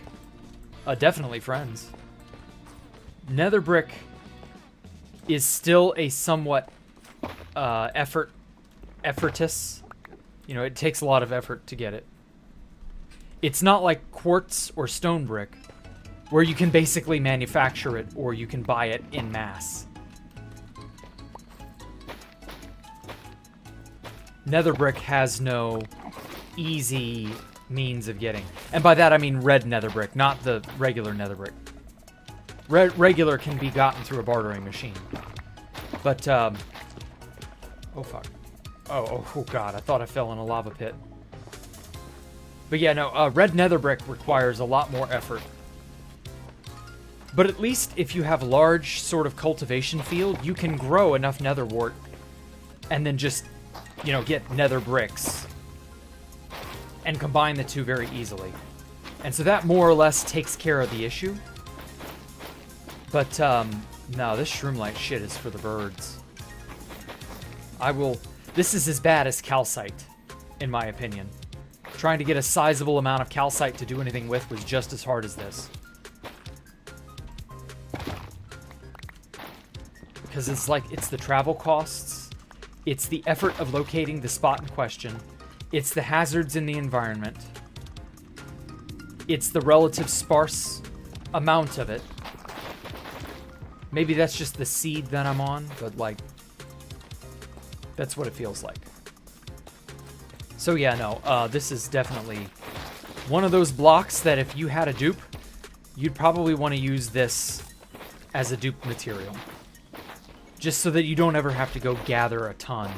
Definitely friends. Nether brick is still a somewhat effortless. You know, it takes a lot of effort to get it. It's not like quartz or stone brick, where you can basically manufacture it or you can buy it in mass. Nether brick has no easy means of getting. And by that I mean red nether brick, not the regular nether brick. Regular can be gotten through a bartering machine. But, oh fuck. Oh god, I thought I fell in a lava pit. But yeah, no, red nether brick requires a lot more effort. But at least if you have a large sort of cultivation field, you can grow enough nether wart and then just, you know, get nether bricks and combine the two very easily. And so that more or less takes care of the issue. But, no, this shroomlight shit is for the birds. This is as bad as calcite, in my opinion. Trying to get a sizable amount of calcite to do anything with was just as hard as this. Because it's the travel costs, it's the effort of locating the spot in question, it's the hazards in the environment, it's the relative sparse amount of it. Maybe that's just the seed that I'm on, but like, that's what it feels like. So yeah, no, this is definitely one of those blocks that if you had a dupe, you'd probably want to use this as a dupe material. Just so that you don't ever have to go gather a ton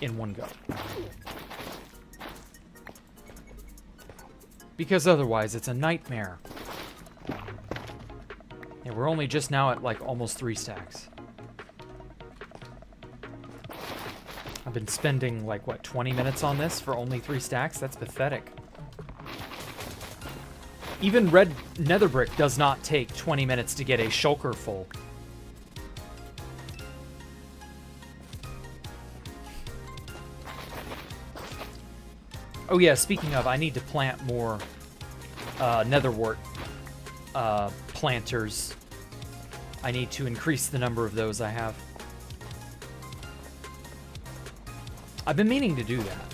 in one go. Because otherwise, it's a nightmare. Yeah, we're only just now at like almost 3 stacks. I've been spending like, what, 20 minutes on this for only 3 stacks? That's pathetic. Even red nether brick does not take 20 minutes to get a shulker full. Oh yeah, speaking of, I need to plant more netherwort planters. I need to increase the number of those I have. I've been meaning to do that.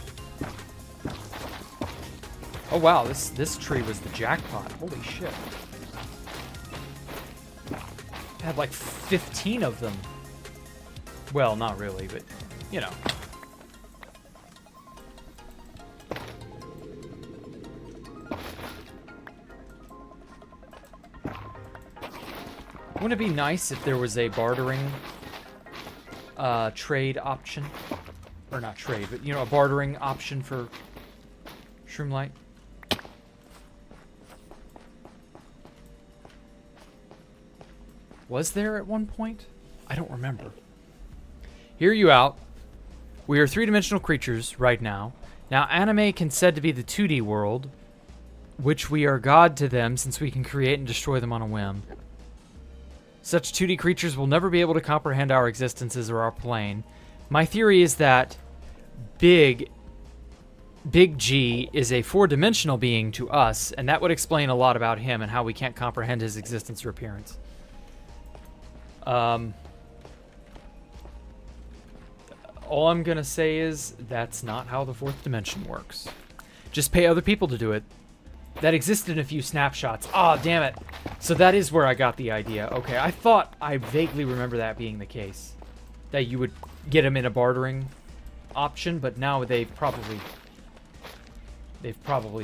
Oh wow, this tree was the jackpot. Holy shit. I had like 15 of them. Well, not really, but you know. Wouldn't it be nice if there was a bartering trade option? Or not trade, but, you know, a bartering option for Shroomlight? Was there at one point? I don't remember. Hear you out. We are 3-dimensional creatures right now. Now, anime can said to be the 2D world, which we are god to them since we can create and destroy them on a whim. Such 2D creatures will never be able to comprehend our existences or our plane. My theory is that Big G is a 4-dimensional being to us, and that would explain a lot about him and how we can't comprehend his existence or appearance. All I'm gonna say is that's not how the 4th dimension works. Just pay other people to do it. That existed in a few snapshots. Ah, damn it. So that is where I got the idea. Okay, I thought I vaguely remember that being the case. That you would get them in a bartering option, but now they've probably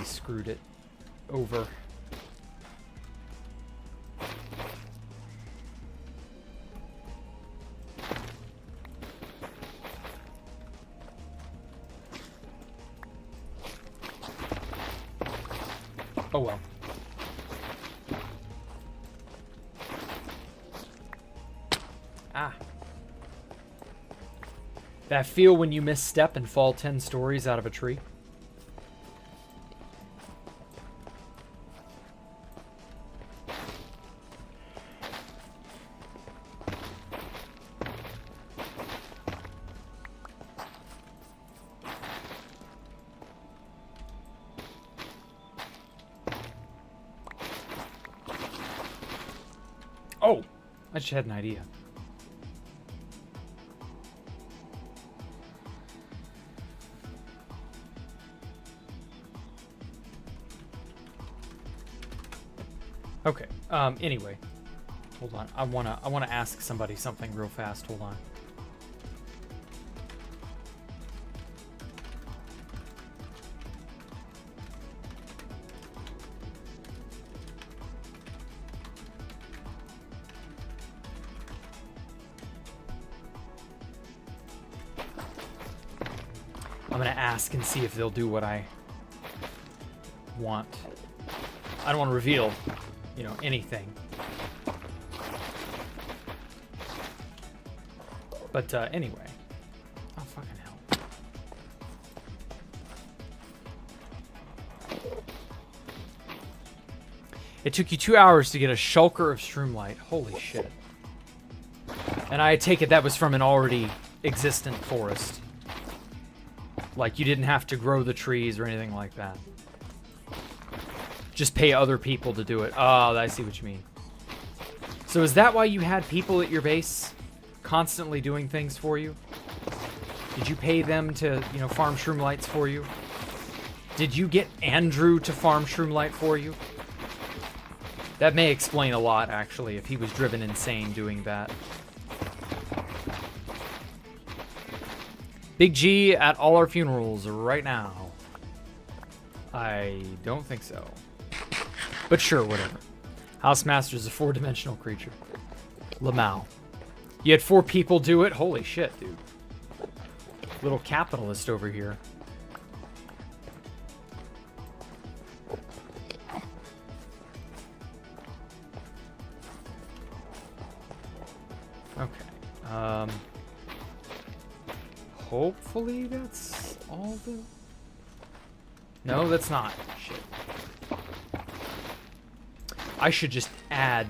screwed it over. Oh well. Ah. That feel when you misstep and fall 10 stories out of a tree? Oh! I just had an idea. Okay. Anyway, hold on. I wanna ask somebody something real fast. Hold on. I'm gonna ask and see if they'll do what I want. I don't want to reveal, you know, anything. But anyway. Oh, fucking hell. It took you 2 hours to get a shulker of Shroomlight. Holy shit. And I take it that was from an already existent forest. Like, you didn't have to grow the trees or anything like that. Just pay other people to do it. Oh, I see what you mean. So is that why you had people at your base constantly doing things for you? Did you pay them to, you know, farm Shroomlights for you? Did you get Andrew to farm Shroomlight for you? That may explain a lot, actually, if he was driven insane doing that. Big G at all our funerals right now. I don't think so. But sure, whatever. Housemaster's a 4-dimensional creature. Lamau. You had 4 people do it? Holy shit, dude. Little capitalist over here. Okay. Hopefully that's all the... No, that's not. Shit. I should just add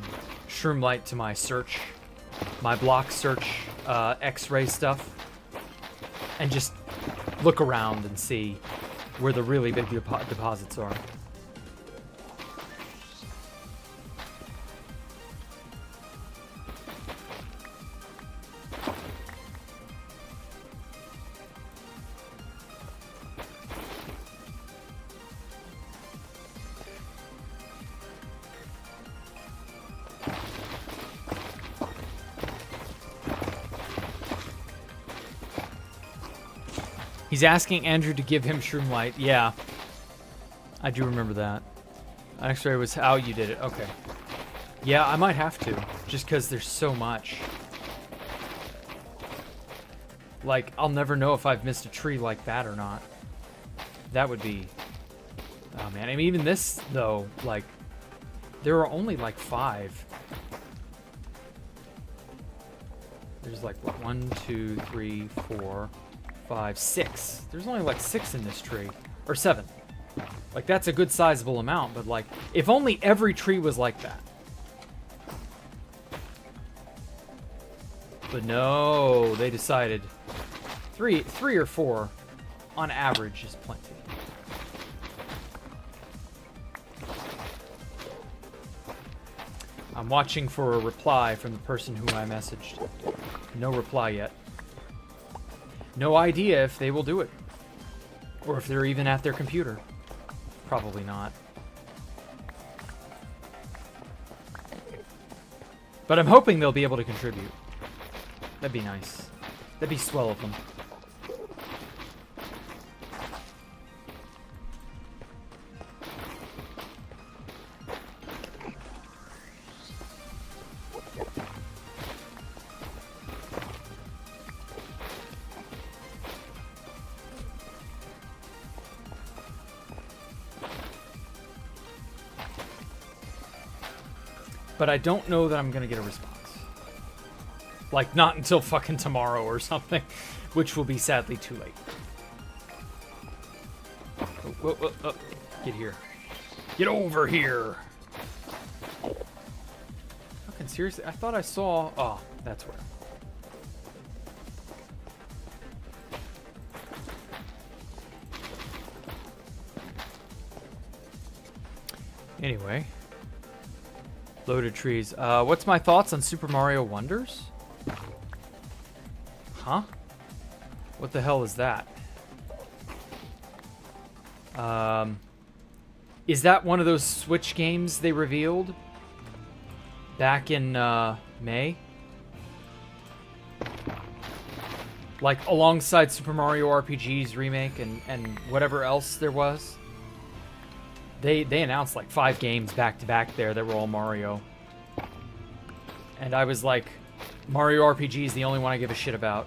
shroom light to my search, my block search, X-ray stuff, and just look around and see where the really big deposits are. He's asking Andrew to give him shroom light. Yeah. I do remember that. X-ray was how you did it. Okay. Yeah, I might have to. Just because there's so much. Like, I'll never know if I've missed a tree like that or not. That would be... Oh, man. I mean, even this, though, like... There are only, like, 5. There's, like, what? 1, 2, 3, 4... 5, 6. There's only like 6 in this tree. Or 7. Like, that's a good sizable amount, but like, if only every tree was like that. But no, they decided 3 or 4 on average is plenty. I'm watching for a reply from the person who I messaged. No reply yet. No idea if they will do it. Or if they're even at their computer. Probably not. But I'm hoping they'll be able to contribute. That'd be nice. That'd be swell of them. But I don't know that I'm gonna get a response. Like, not until fucking tomorrow or something, which will be sadly too late. Oh. Get here. Get over here! Fucking seriously? I thought I saw... Oh, that's where. Anyway... Loaded trees. What's my thoughts on Super Mario Wonders? Huh? What the hell is that? Is that one of those Switch games they revealed back in May? Like alongside Super Mario RPG's remake and whatever else there was? They announced like 5 games back to back there that were all Mario. And I was like, Mario RPG is the only one I give a shit about.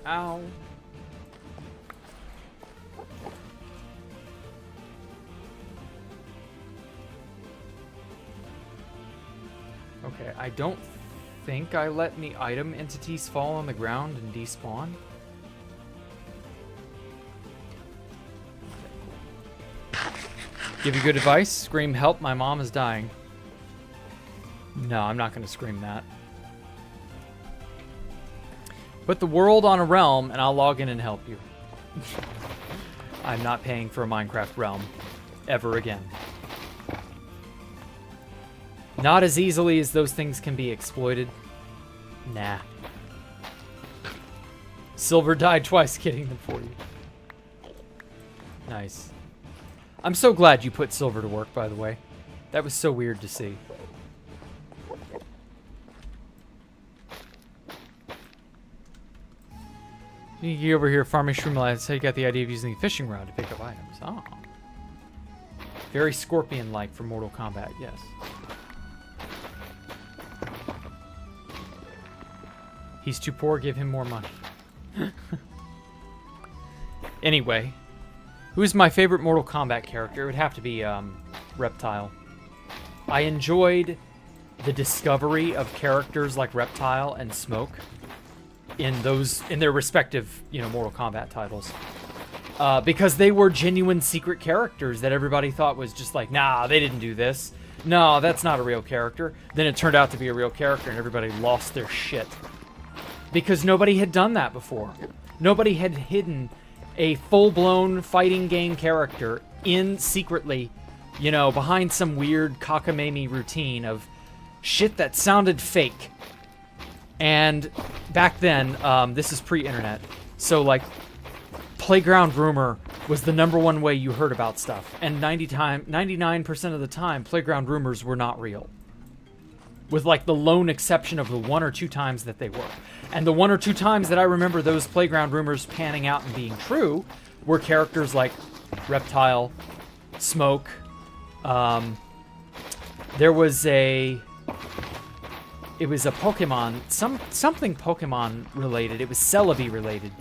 Ow. Okay, I don't think I let any item entities fall on the ground and despawn. Give you good advice? Scream, help, my mom is dying. No, I'm not going to scream that. Put the world on a realm and I'll log in and help you. I'm not paying for a Minecraft realm. Ever again. Not as easily as those things can be exploited. Nah. Silver died twice getting them for you. Nice. I'm so glad you put silver to work, by the way. That was so weird to see. You get over here farming shroom. That's how you got the idea of using the fishing rod to pick up items. Oh. Very Scorpion-like for Mortal Kombat, yes. He's too poor, give him more money. Anyway, who's my favorite Mortal Kombat character? It would have to be Reptile. I enjoyed the discovery of characters like Reptile and Smoke in their respective, Mortal Kombat titles. Because they were genuine secret characters that everybody thought was just like, nah, they didn't do this. No, that's not a real character. Then it turned out to be a real character and everybody lost their shit. Because nobody had done that before. Nobody had hidden a full-blown fighting game character in secretly, behind some weird cockamamie routine of shit that sounded fake. And back then, this is pre-internet, so like Playground Rumor was the #1 way you heard about stuff, and 99% of the time, Playground Rumors were not real. With like the lone exception of the 1 or 2 times that they were. And the 1 or 2 times that I remember those Playground Rumors panning out and being true were characters like Reptile, Smoke. There was it was a Pokemon, something Pokemon related. It was Celebi related.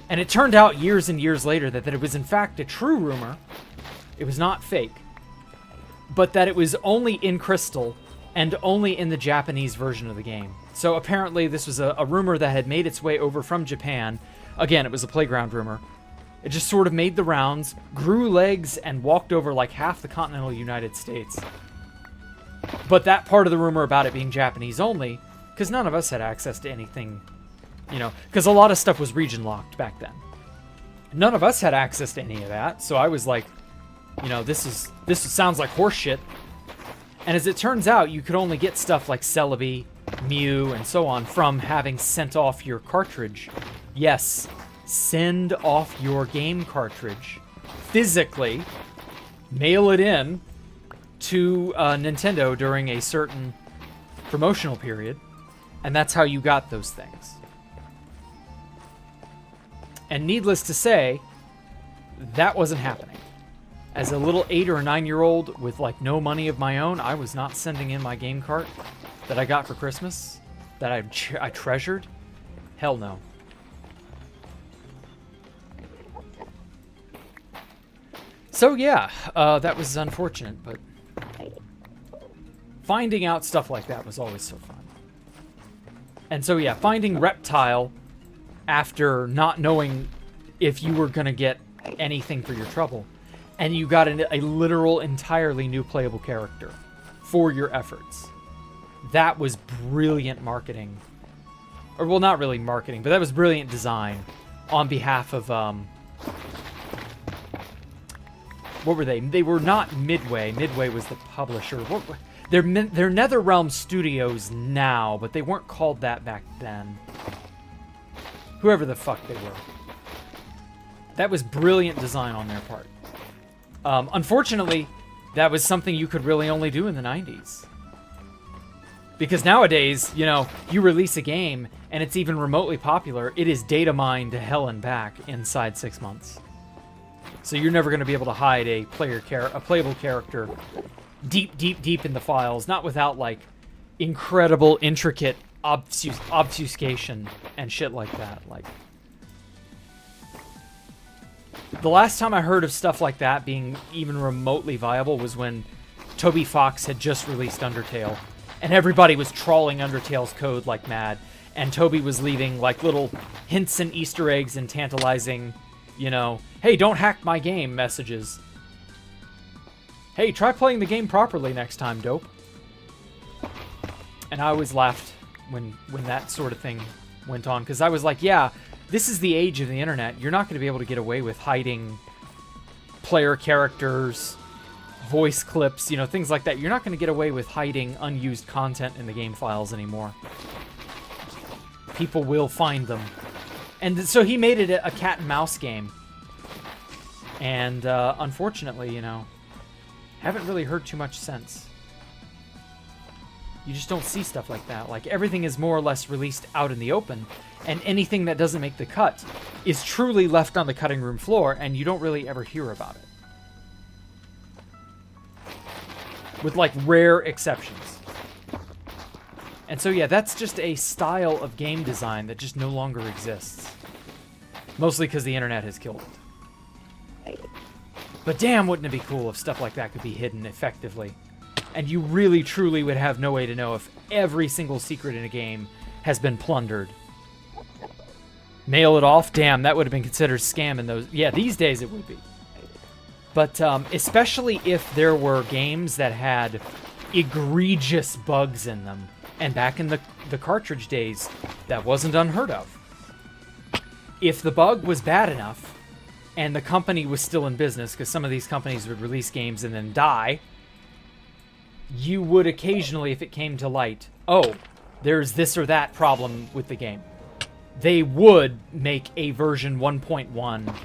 And it turned out years and years later that it was in fact a true rumor. It was not fake. But that it was only in Crystal and only in the Japanese version of the game. So apparently this was a rumor that had made its way over from Japan. Again, it was a Playground Rumor. It just sort of made the rounds, grew legs, and walked over like half the continental United States. But that part of the rumor about it being Japanese only, because none of us had access to anything, because a lot of stuff was region locked back then. None of us had access to any of that, so I was like, this sounds like horse shit. And as it turns out, you could only get stuff like Celebi, Mew, and so on from having sent off your cartridge. Yes, send off your game cartridge. Physically, mail it in to Nintendo during a certain promotional period, and that's how you got those things. And needless to say, that wasn't happening. As a little 8 or 9-year-old with like no money of my own, I was not sending in my game cart that I got for Christmas, that I treasured. Hell no. So yeah, that was unfortunate, but finding out stuff like that was always so fun. And so yeah, finding Reptile after not knowing if you were gonna get anything for your trouble, and you got a literal, entirely new playable character for your efforts. That was brilliant marketing. Or, well, not really marketing, but that was brilliant design on behalf of, what were they? They were not Midway. Midway was the publisher. They're NetherRealm Studios now, but they weren't called that back then. Whoever the fuck they were. That was brilliant design on their part. Unfortunately, that was something you could really only do in the 90s. Because nowadays, you release a game and it's even remotely popular, it is data mined to hell and back inside 6 months. So you're never going to be able to hide a playable character deep in the files, not without like incredible, intricate obfuscation and shit like that. Like, the last time I heard of stuff like that being even remotely viable was when Toby Fox had just released Undertale, and everybody was trawling Undertale's code like mad, and Toby was leaving like little hints and Easter eggs and tantalizing, hey, don't hack my game messages. Hey, try playing the game properly next time, dope. And I always laughed when that sort of thing went on, because I was like, yeah, this is the age of the internet. You're not going to be able to get away with hiding player characters, voice clips, things like that. You're not going to get away with hiding unused content in the game files anymore. People will find them. And so he made it a cat and mouse game. And unfortunately, you know, haven't really heard too much since. You just don't see stuff like that. Like, everything is more or less released out in the open, and anything that doesn't make the cut is truly left on the cutting room floor, and you don't really ever hear about it. With, like, rare exceptions. And so, yeah, that's just a style of game design that just no longer exists. Mostly because the internet has killed it. But damn, wouldn't it be cool if stuff like that could be hidden effectively? And you really, truly would have no way to know if every single secret in a game has been plundered. Mail it off? Damn, that would have been considered scam in those... Yeah, these days it would be. But especially if there were games that had egregious bugs in them. And back in the cartridge days, that wasn't unheard of. If the bug was bad enough, and the company was still in business, because some of these companies would release games and then die... You would occasionally, if it came to light, oh, there's this or that problem with the game. They would make a version 1.1,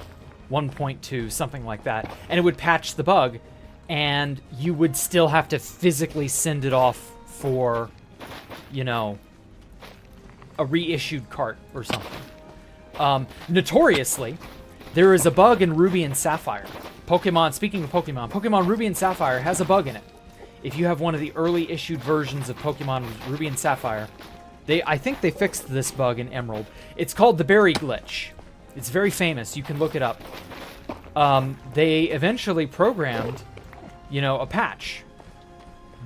1.2, something like that, and it would patch the bug, and you would still have to physically send it off for, you know, a reissued cart or something. Notoriously, there is a bug in Ruby and Sapphire. Pokemon, speaking of Pokemon, Pokemon Ruby and Sapphire has a bug in it. If you have one of the early issued versions of Pokemon Ruby and Sapphire, I think they fixed this bug in Emerald. It's called the berry glitch. It's very famous. You can look it up. They eventually programmed, you know, a patch.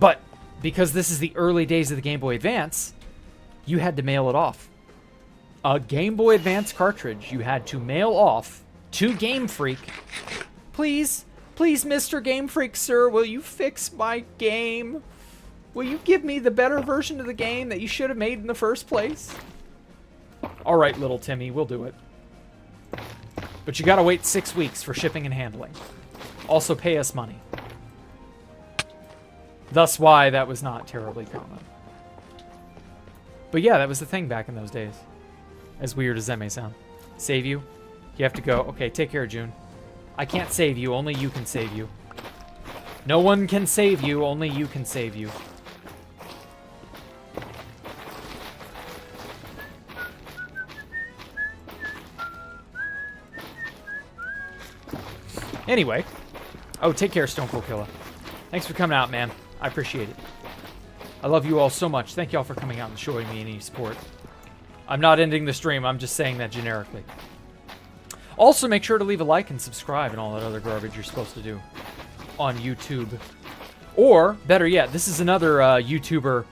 But because this is the early days of the Game Boy Advance, you had to mail it off. A Game Boy Advance cartridge you had to mail off to Game Freak. Please, Mr. Game Freak, sir, will you fix my game? Will you give me the better version of the game that you should have made in the first place? All right, little Timmy, we'll do it. But you gotta wait 6 weeks for shipping and handling. Also pay us money. Thus why that was not terribly common. But yeah, that was the thing back in those days. As weird as that may sound. Save you? You have to go. Okay, take care, June. I can't save you, only you can save you. No one can save you, only you can save you. Anyway. Oh, take care, Stone Cold Killer. Thanks for coming out, man. I appreciate it. I love you all so much. Thank you all for coming out and showing me any support. I'm not ending the stream, I'm just saying that generically. Also, make sure to leave a like and subscribe and all that other garbage you're supposed to do on YouTube. Or, better yet, this is another YouTuber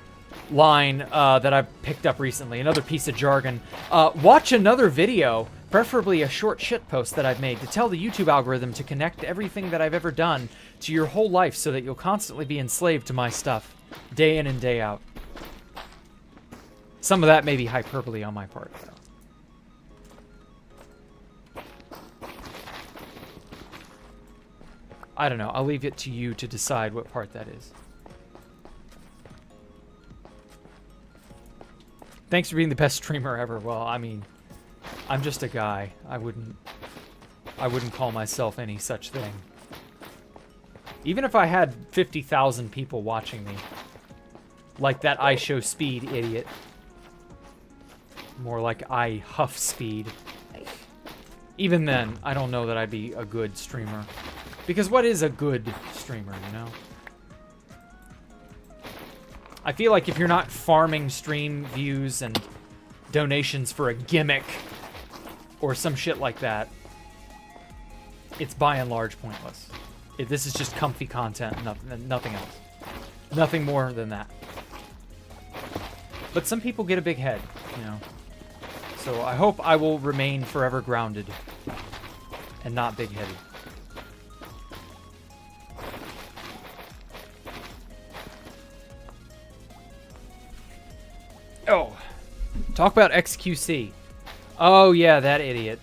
line that I picked up recently, another piece of jargon. Watch another video, preferably a short shitpost that I've made, to tell the YouTube algorithm to connect everything that I've ever done to your whole life so that you'll constantly be enslaved to my stuff, day in and day out. Some of that may be hyperbole on my part, though. I don't know. I'll leave it to you to decide what part that is. Thanks for being the best streamer ever. Well, I mean, I'm just a guy. I wouldn't call myself any such thing. Even if I had 50,000 people watching me. Like that I show speed idiot. More like I huff speed. Even then, I don't know that I'd be a good streamer. Because what is a good streamer, you know? I feel like if you're not farming stream views and donations for a gimmick or some shit like that, it's by and large pointless. This is just comfy content, nothing else. Nothing more than that. But some people get a big head, you know? So I hope I will remain forever grounded and not big-headed. Oh, talk about XQC. Oh, yeah, that idiot.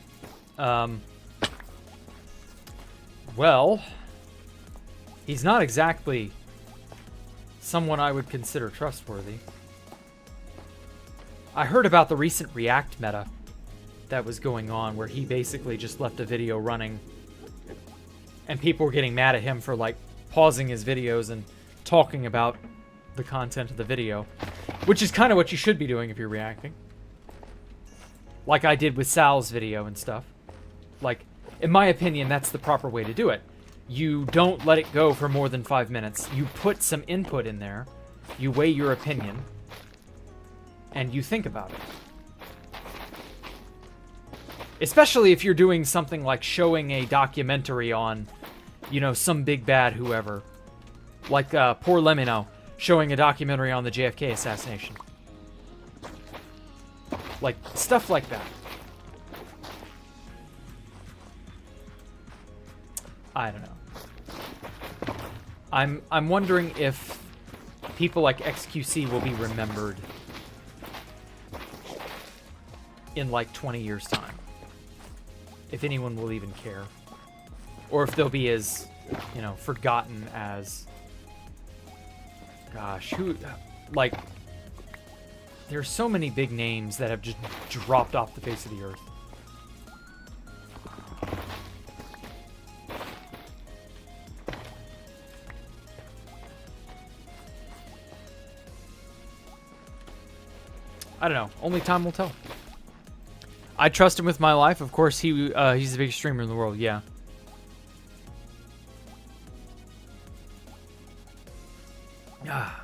Well, he's not exactly someone I would consider trustworthy. I heard about the recent React meta that was going on, where he basically just left a video running And people were getting mad at him for, like, pausing his videos and talking about the content of the video. Which is kind of what you should be doing if you're reacting. Like I did with Sal's video and stuff. Like, in my opinion, that's the proper way to do it. You don't let it go for more than 5 minutes. You put some input in there. You weigh your opinion. And you think about it. Especially if you're doing something like showing a documentary on, you know, some big bad whoever. Like Poor Lemino showing a documentary on the JFK assassination. Like, stuff like that. I don't know. I'm wondering if people like XQC will be remembered in like 20 years' time. If anyone will even care. Or if they'll be as, you know, forgotten as... Gosh, who... Like... There's so many big names that have just dropped off the face of the earth. I don't know. Only time will tell. I trust him with my life. Of course, he's the biggest streamer in the world. Yeah. Ah.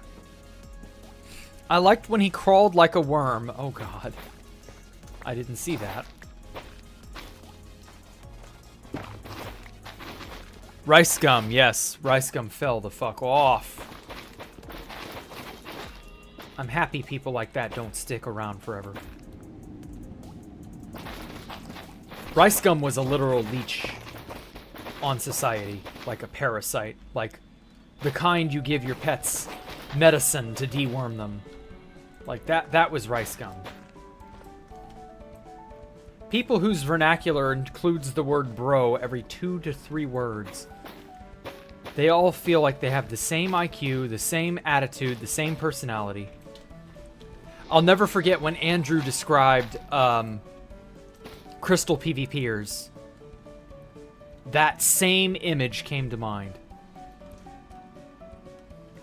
I liked when he crawled like a worm. Oh, God. I didn't see that. Rice Scum. Yes. Rice Scum fell the fuck off. I'm happy people like that don't stick around forever. Rice Scum was a literal leech on society, like a parasite, like the kind you give your pets medicine to deworm them. Like that was Rice Scum. People whose vernacular includes the word bro every 2 to 3 words. They all feel like they have the same IQ, the same attitude, the same personality. I'll never forget when Andrew described Crystal PvPers. That same image came to mind.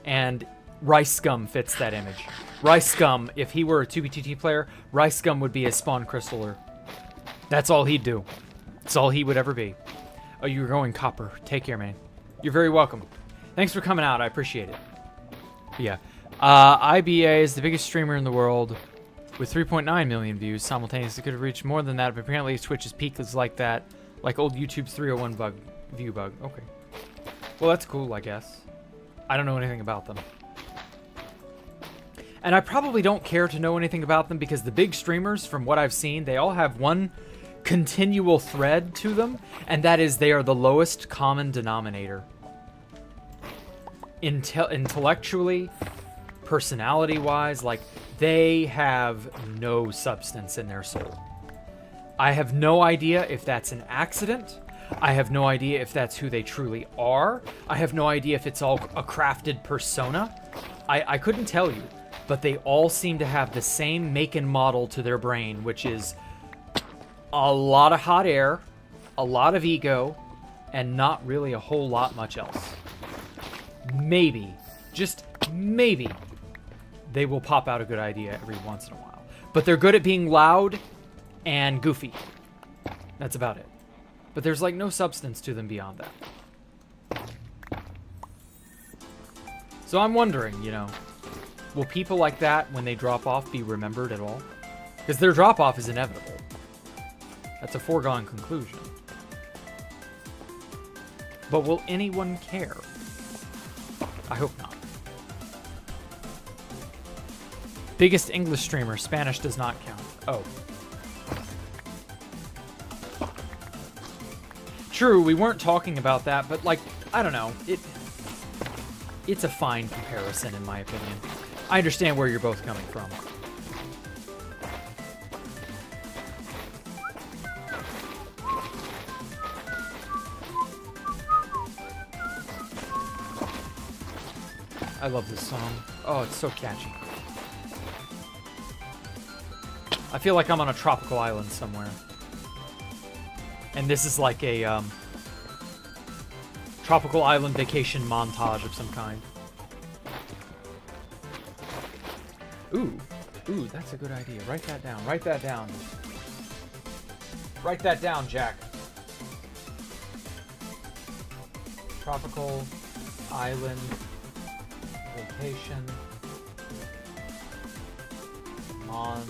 And Rice Scum fits that image. Rice Scum, if he were a 2B2T player, Rice Scum would be a spawn crystaller. That's all he'd do. That's all he would ever be. Oh, you're going copper. Take care, man. You're very welcome. Thanks for coming out. I appreciate it. But yeah. IBA is the biggest streamer in the world with 3.9 million views simultaneously. Could have reached more than that, but apparently Twitch's peak is like that, like old YouTube's 301 view bug. Okay. Well, that's cool, I guess. I don't know anything about them. And I probably don't care to know anything about them because the big streamers, from what I've seen, they all have one continual thread to them, and that is they are the lowest common denominator. Intellectually, personality-wise, like, they have no substance in their soul. I have no idea if that's an accident. I have no idea if that's who they truly are. I have no idea if it's all a crafted persona. I couldn't tell you, but they all seem to have the same make and model to their brain, which is a lot of hot air, a lot of ego, and not really a whole lot much else. Maybe, just maybe, they will pop out a good idea every once in a while. But they're good at being loud and goofy. That's about it. But there's like no substance to them beyond that. So I'm wondering, you know, will people like that, when they drop off, be remembered at all? Because their drop off is inevitable. That's a foregone conclusion. But will anyone care? I hope not. Biggest English streamer, Spanish does not count. Oh. True, we weren't talking about that, but like, I don't know. It's a fine comparison in my opinion. I understand where you're both coming from. I love this song. Oh, it's so catchy. I feel like I'm on a tropical island somewhere. And this is like a, Tropical island vacation montage of some kind. Ooh, that's a good idea. Write that down. Write that down. Write that down, Jack. Tropical island vacation montage.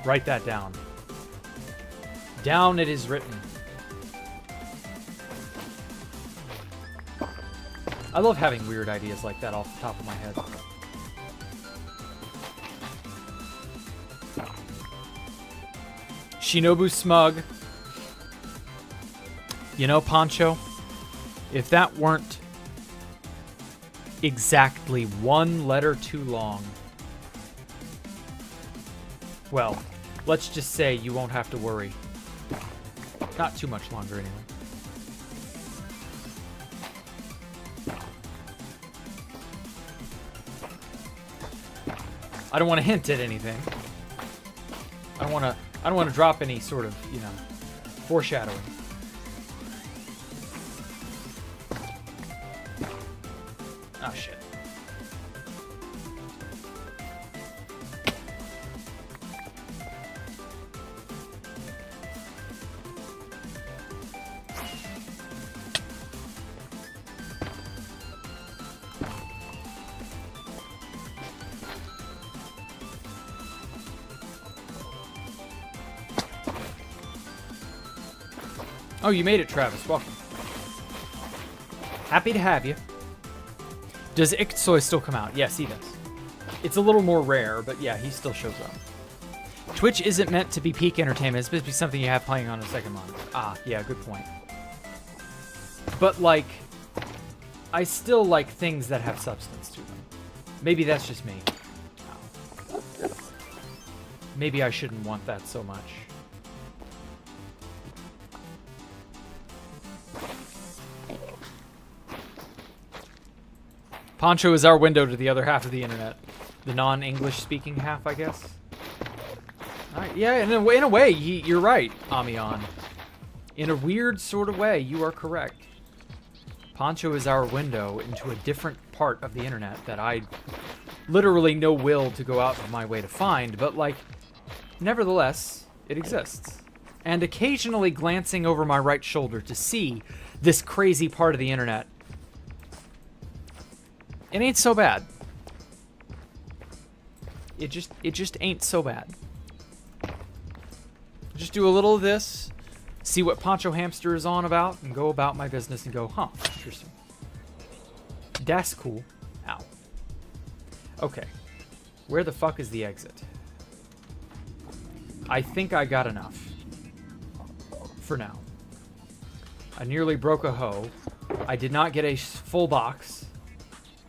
Write that down. Down it is written. I love having weird ideas like that off the top of my head. Shinobu Smug. You know, Poncho, if that weren't exactly one letter too long, well, let's just say you won't have to worry. Not too much longer, anyway. I don't want to hint at anything. I don't want to drop any sort of, you know, foreshadowing. Oh shit. Oh, you made it, Travis. Welcome. Happy to have you. Does Iktsoy still come out? Yes, he does. It's a little more rare, but yeah, he still shows up. Twitch isn't meant to be peak entertainment. It's supposed to be something you have playing on a second monitor. Ah, yeah, good point. But, like, I still like things that have substance to them. Maybe that's just me. Oh. Maybe I shouldn't want that so much. Poncho is our window to the other half of the internet. The non-English speaking half, I guess. Yeah, in a way, you're right, Amion. In a weird sort of way, you are correct. Poncho is our window into a different part of the internet that I literally no will to go out of my way to find, but, like, nevertheless, it exists. And occasionally glancing over my right shoulder to see this crazy part of the internet, it ain't so bad. It just ain't so bad. Just do a little of this, see what Poncho Hamster is on about, and go about my business and go, huh, interesting. That's cool. Ow. Okay. Where the fuck is the exit? I think I got enough. For now. I nearly broke a hoe. I did not get a full box.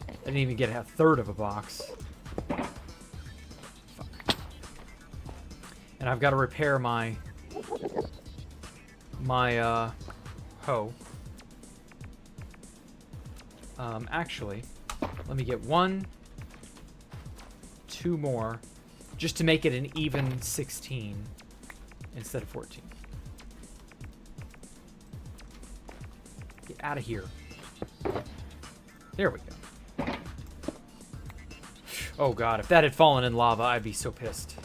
I didn't even get a third of a box. Fuck. And I've got to repair my hoe. Actually, let me get 1, 2 more, just to make it an even 16 instead of 14. Get out of here. There we go. Oh god, if that had fallen in lava, I'd be so pissed.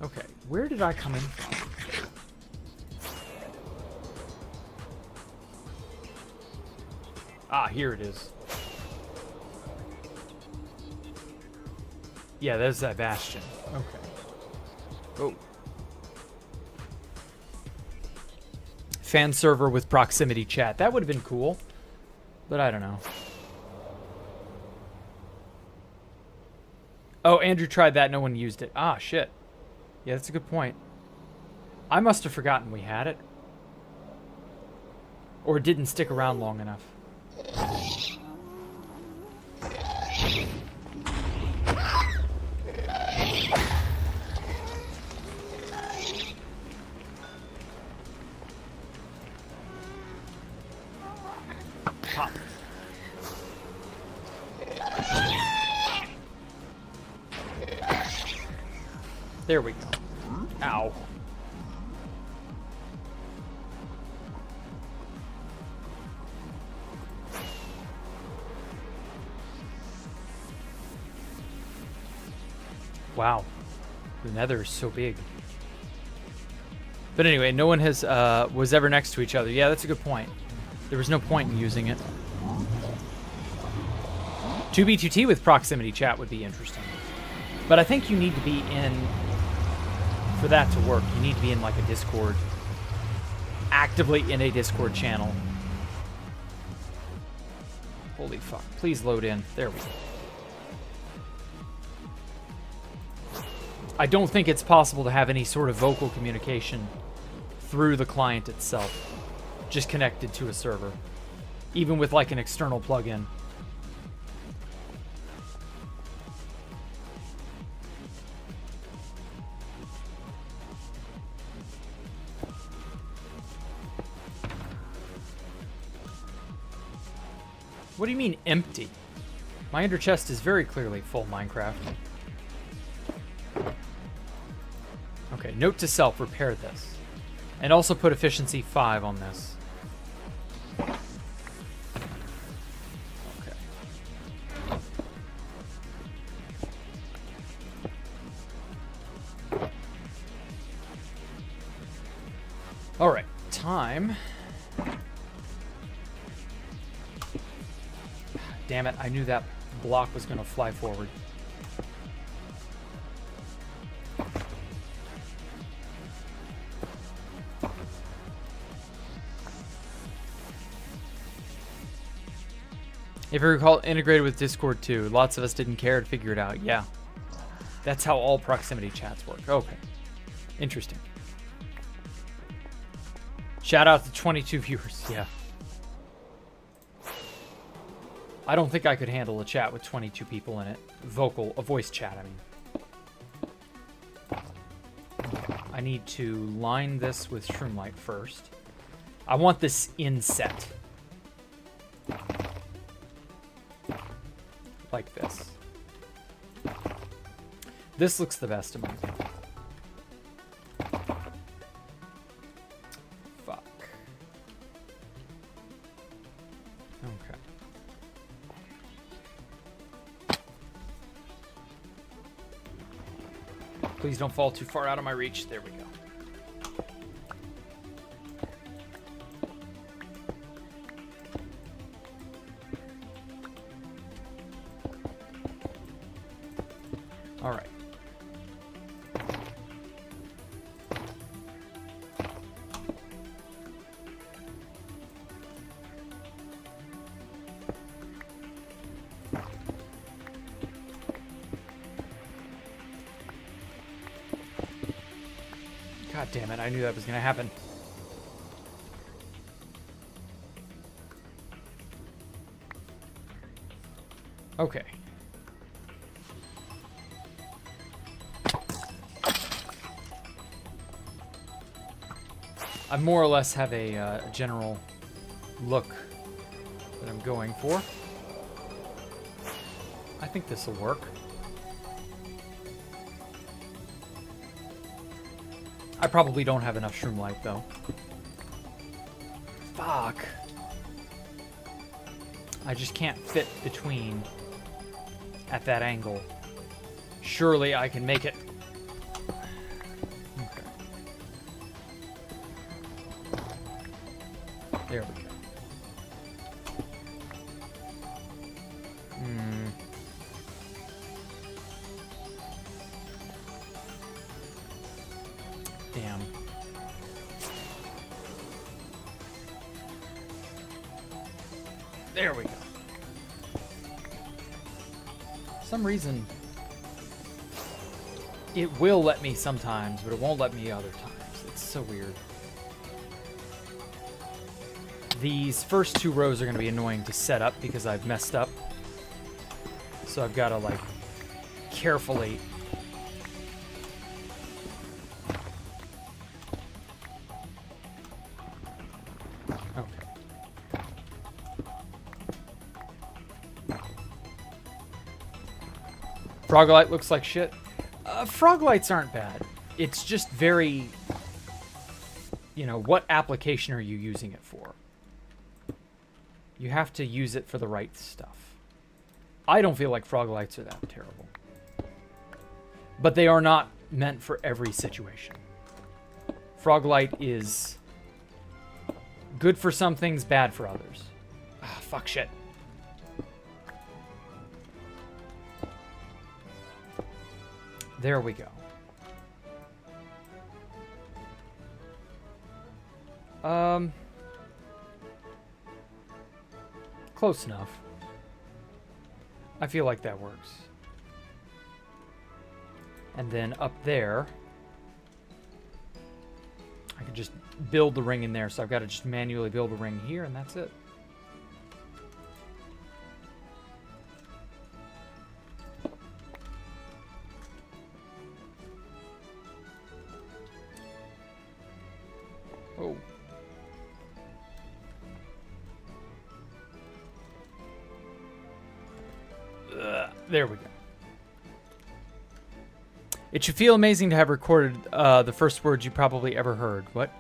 Okay, where did I come in from? Ah, here it is. Yeah, there's that bastion. Okay. Oh. Fan server with proximity chat. That would have been cool. But I don't know. Oh, Andrew tried that. No one used it. Ah, shit. Yeah, that's a good point. I must have forgotten we had it. Or it didn't stick around long enough. Pop. There we go. Ow. Wow. The nether is so big. But anyway, no one has was ever next to each other. Yeah, that's a good point. There was no point in using it. 2B2T with proximity chat would be interesting. But I think you need to be in, for that to work, you need to be in like a Discord. Actively in a Discord channel. Holy fuck. Please load in. There we go. I don't think it's possible to have any sort of vocal communication through the client itself, just connected to a server, even with like an external plugin. What do you mean empty? My ender chest is very clearly full, Minecraft. Okay, note to self, repair this. And also put efficiency 5 on this. Okay. Alright, time. Damn it, I knew that block was going to fly forward. If you recall, integrated with Discord too. Lots of us didn't care to figure it out. Yeah. That's how all proximity chats work. Okay. Interesting. Shout out to 22 viewers. Yeah. I don't think I could handle a chat with 22 people in it. A voice chat, I mean. I need to line this with shroom light first. I want this inset. Like this. This looks the best to me. Fuck. Okay. Please don't fall too far out of my reach. There we go. All right. God damn it, I knew that was going to happen. Okay. I more or less have a general look that I'm going for. I think this will work. I probably don't have enough shroom light, though. Fuck. I just can't fit between at that angle. Surely I can make it. Okay. There we go. Damn. There we go. For some reason, it will let me sometimes, but it won't let me other times. It's so weird. These first two rows are going to be annoying to set up because I've messed up. So I've got to, like, carefully... Froglight looks like shit. Froglights aren't bad. It's just very... You know, what application are you using it for? You have to use it for the right stuff. I don't feel like Froglights are that terrible. but they are not meant for every situation. Froglight is good for some things, bad for others. Ah, fuck shit. There we go. Close enough. I feel like that works. And then up there, I can just build the ring in there. So I've got to just manually build a ring here, and that's it. Oh. There we go. It should feel amazing to have recorded the first words you probably ever heard. What?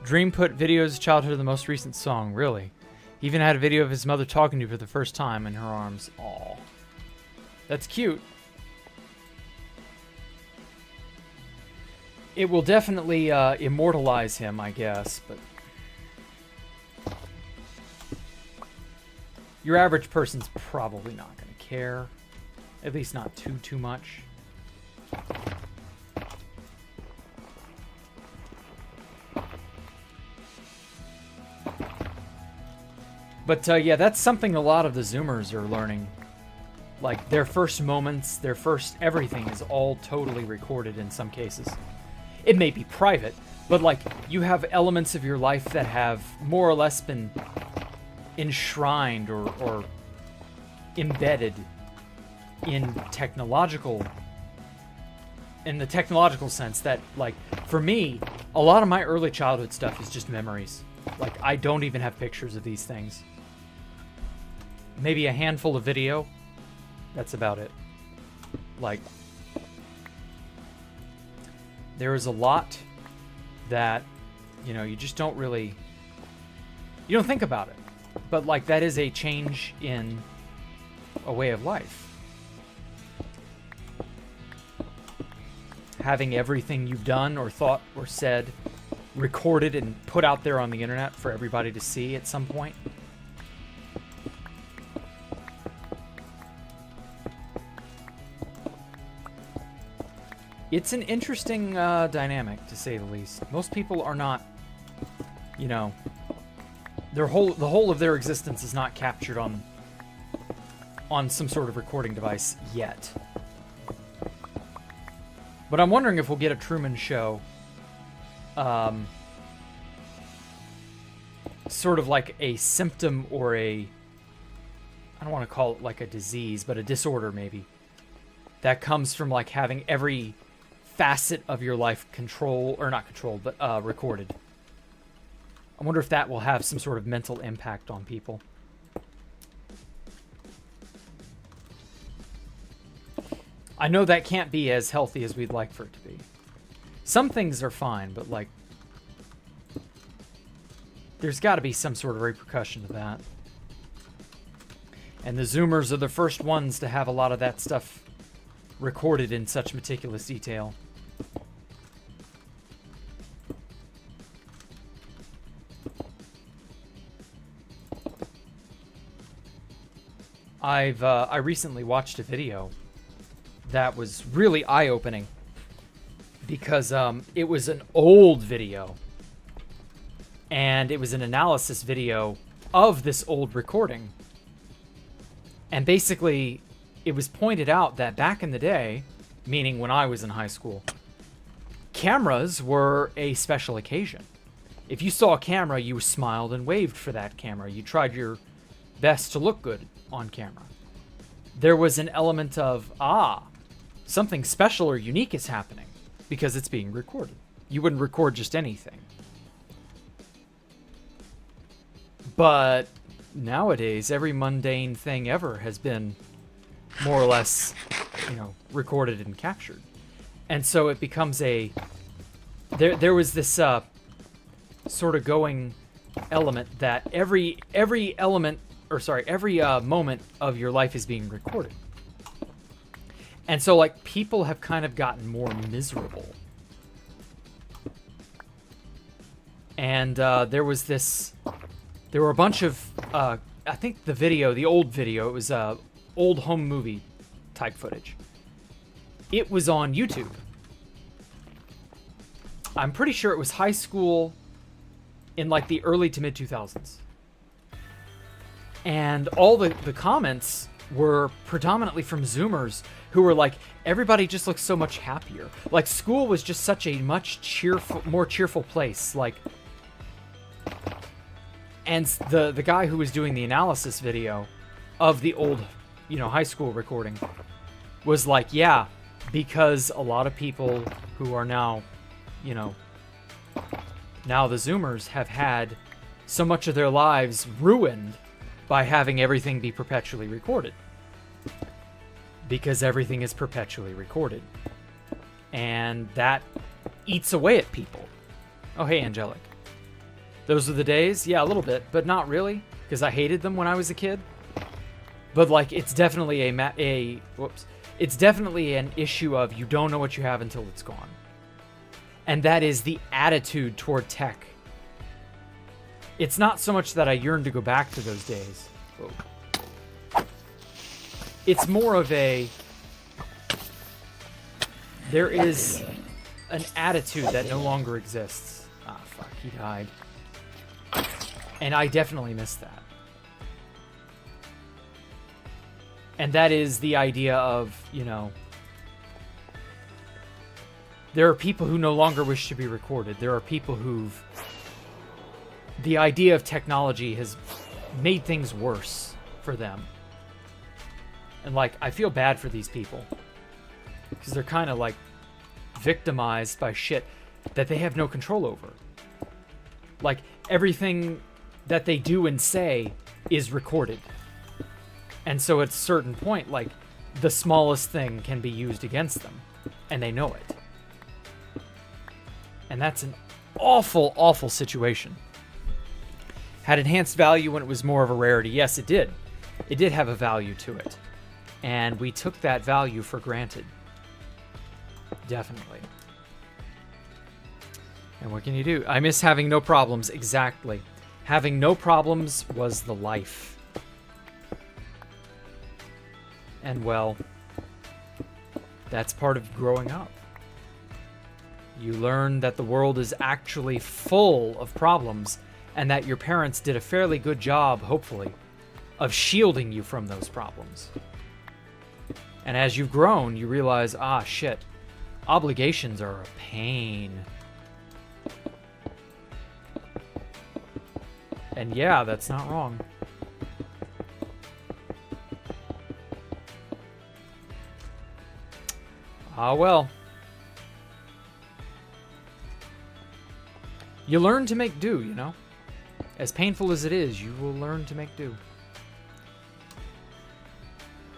Dream put videos childhood of the most recent song. Really? He even had a video of his mother talking to you for the first time in her arms. Aw. That's cute. It will definitely immortalize him, I guess, but... Your average person's probably not going to care. At least not too much. But yeah, that's something a lot of the Zoomers are learning. Like, their first moments, their first everything is all totally recorded in some cases. It may be private, but like, you have elements of your life that have more or less been enshrined or embedded in the technological sense that, like, for me, a lot of my early childhood stuff is just memories. Like, I don't even have pictures of these things. Maybe a handful of video. That's about it. Like, there is a lot that, you know, you just don't really... You don't think about it. But, like, that is a change in a way of life. Having everything you've done or thought or said recorded and put out there on the internet for everybody to see at some point. It's an interesting dynamic, to say the least. Most people are not, you know, the whole of their existence is not captured on some sort of recording device yet. But I'm wondering if we'll get a Truman Show, sort of like a symptom or I don't want to call it like a disease, but a disorder maybe, that comes from like having every facet of your life recorded. I wonder if that will have some sort of mental impact on people. I know that can't be as healthy as we'd like for it to be. Some things are fine, but like, there's got to be some sort of repercussion to that. And the Zoomers are the first ones to have a lot of that stuff recorded in such meticulous detail. I recently watched a video that was really eye-opening because it was an old video, and it was an analysis video of this old recording. And basically, it was pointed out that back in the day, meaning when I was in high school, cameras were a special occasion. If you saw a camera, you smiled and waved for that camera. You tried your best to look good on camera. There was an element of, something special or unique is happening because it's being recorded. You wouldn't record just anything. But nowadays, every mundane thing ever has been more or less, you know, recorded and captured. And so it becomes there was this sort of going element that every moment of your life is being recorded. And so, like, people have kind of gotten more miserable. And there were a bunch of, I think the old video, it was old home movie type footage. It was on YouTube. I'm pretty sure it was high school in like the early to mid 2000s. And all the comments were predominantly from Zoomers who were like, everybody just looks so much happier. Like, school was just such a much more cheerful place. Like, and the guy who was doing the analysis video of the old, high school recording was like, yeah, because a lot of people who are now, now the Zoomers have had so much of their lives ruined by having everything be perpetually recorded. Because everything is perpetually recorded. And that eats away at people. Oh, hey, Angelic. Those are the days? Yeah, a little bit, but not really, because I hated them when I was a kid. But, like, it's definitely it's definitely an issue of you don't know what you have until it's gone. And that is the attitude toward tech. It's not so much that I yearn to go back to those days. Whoa. It's more of there is an attitude that no longer exists. Ah, fuck, he died. And I definitely miss that. And that is the idea of, there are people who no longer wish to be recorded. There are people the idea of technology has made things worse for them. And, like, I feel bad for these people. Because they're kind of, like, victimized by shit that they have no control over. Like, everything that they do and say is recorded. And so at a certain point, like, the smallest thing can be used against them. And they know it. And that's an awful, awful situation. Had enhanced value when it was more of a rarity. Yes, it did. It did have a value to it. And we took that value for granted. Definitely. And what can you do? I miss having no problems. Exactly. Having no problems was the life. And, well, that's part of growing up. You learn that the world is actually full of problems, and that your parents did a fairly good job, hopefully, of shielding you from those problems. And as you've grown, you realize, ah, shit, obligations are a pain. And yeah, that's not wrong. Ah, well. You learn to make do, As painful as it is, you will learn to make do.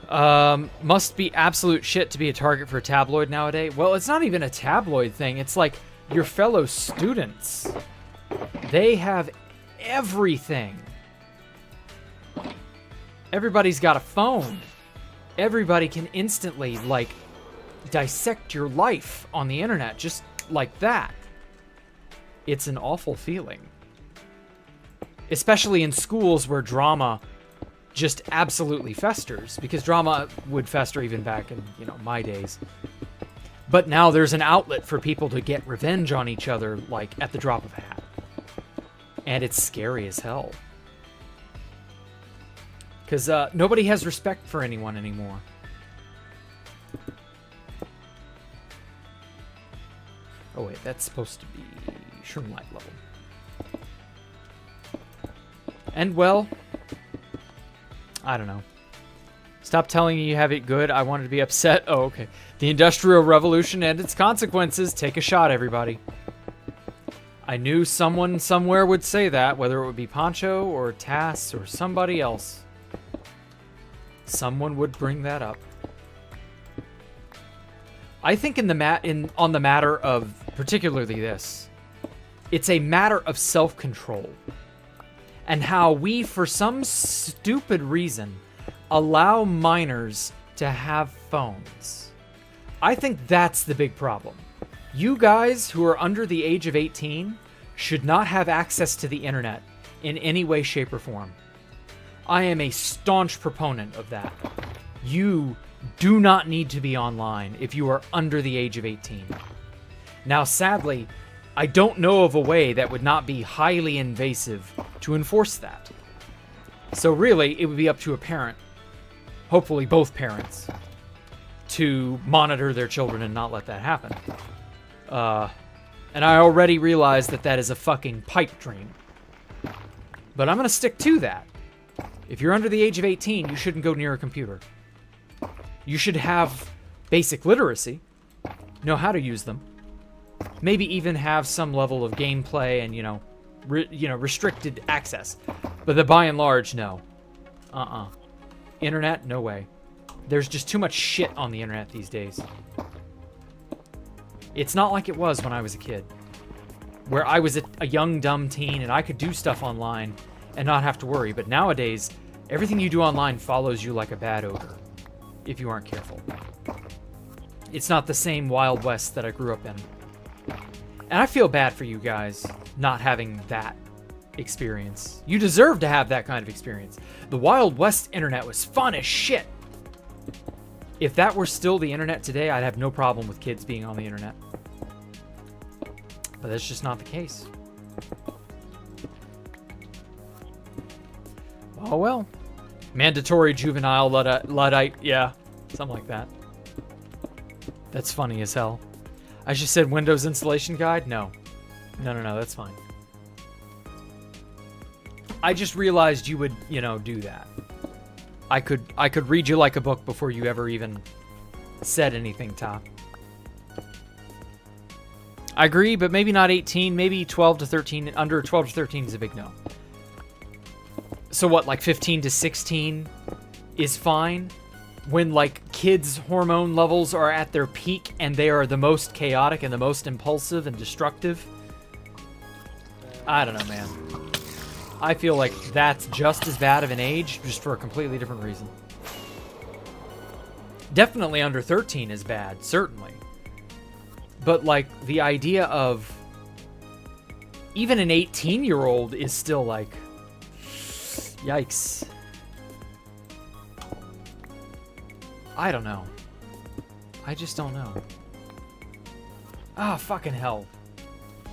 Must be absolute shit to be a target for a tabloid nowadays. Well, it's not even a tabloid thing. It's like your fellow students. They have everything. Everybody's got a phone. Everybody can instantly, like, dissect your life on the internet just like that. It's an awful feeling. Especially in schools where drama just absolutely festers, because drama would fester even back in, my days. But now there's an outlet for people to get revenge on each other, like, at the drop of a hat. And it's scary as hell. Because nobody has respect for anyone anymore. Oh wait, that's supposed to be shroom light level. And, well, I don't know. Stop telling me you have it good. I wanted to be upset. Oh, okay. The Industrial Revolution and its consequences. Take a shot, everybody. I knew someone somewhere would say that, whether it would be Poncho or Tass or somebody else. Someone would bring that up. I think on the matter of particularly this, it's a matter of self-control. And how we, for some stupid reason, allow minors to have phones. I think that's the big problem. You guys who are under the age of 18 should not have access to the internet in any way, shape, or form. I am a staunch proponent of that. You do not need to be online if you are under the age of 18. Now, sadly, I don't know of a way that would not be highly invasive to enforce that. So really, it would be up to a parent, hopefully both parents, to monitor their children and not let that happen. And I already realize that that is a fucking pipe dream. But I'm going to stick to that. If you're under the age of 18, you shouldn't go near a computer. You should have basic literacy, know how to use them, maybe even have some level of gameplay and, restricted access. But by and large, no. Internet, no way. There's just too much shit on the internet these days. It's not like it was when I was a kid, where I was a young, dumb teen and I could do stuff online and not have to worry. But nowadays, everything you do online follows you like a bad odor, if you aren't careful. It's not the same Wild West that I grew up in. And I feel bad for you guys not having that experience. You deserve to have that kind of experience. The Wild West internet was fun as shit. If that were still the internet today, I'd have no problem with kids being on the internet. But that's just not the case. Oh well. Mandatory juvenile Luddite, yeah, something like that. That's funny as hell. I just said Windows installation guide? No, that's fine. I just realized you would, do that. I could read you like a book before you ever even said anything, Top. I agree, but maybe not 18, maybe 12 to 13. Under 12 to 13 is a big no. So what, like 15 to 16 is fine? When, like, kids' hormone levels are at their peak and they are the most chaotic and the most impulsive and destructive? I don't know, man. I feel like that's just as bad of an age, just for a completely different reason. Definitely under 13 is bad, certainly. But, like, the idea of even an 18-year-old is still, like, yikes. I don't know. I just don't know. Ah, fucking hell.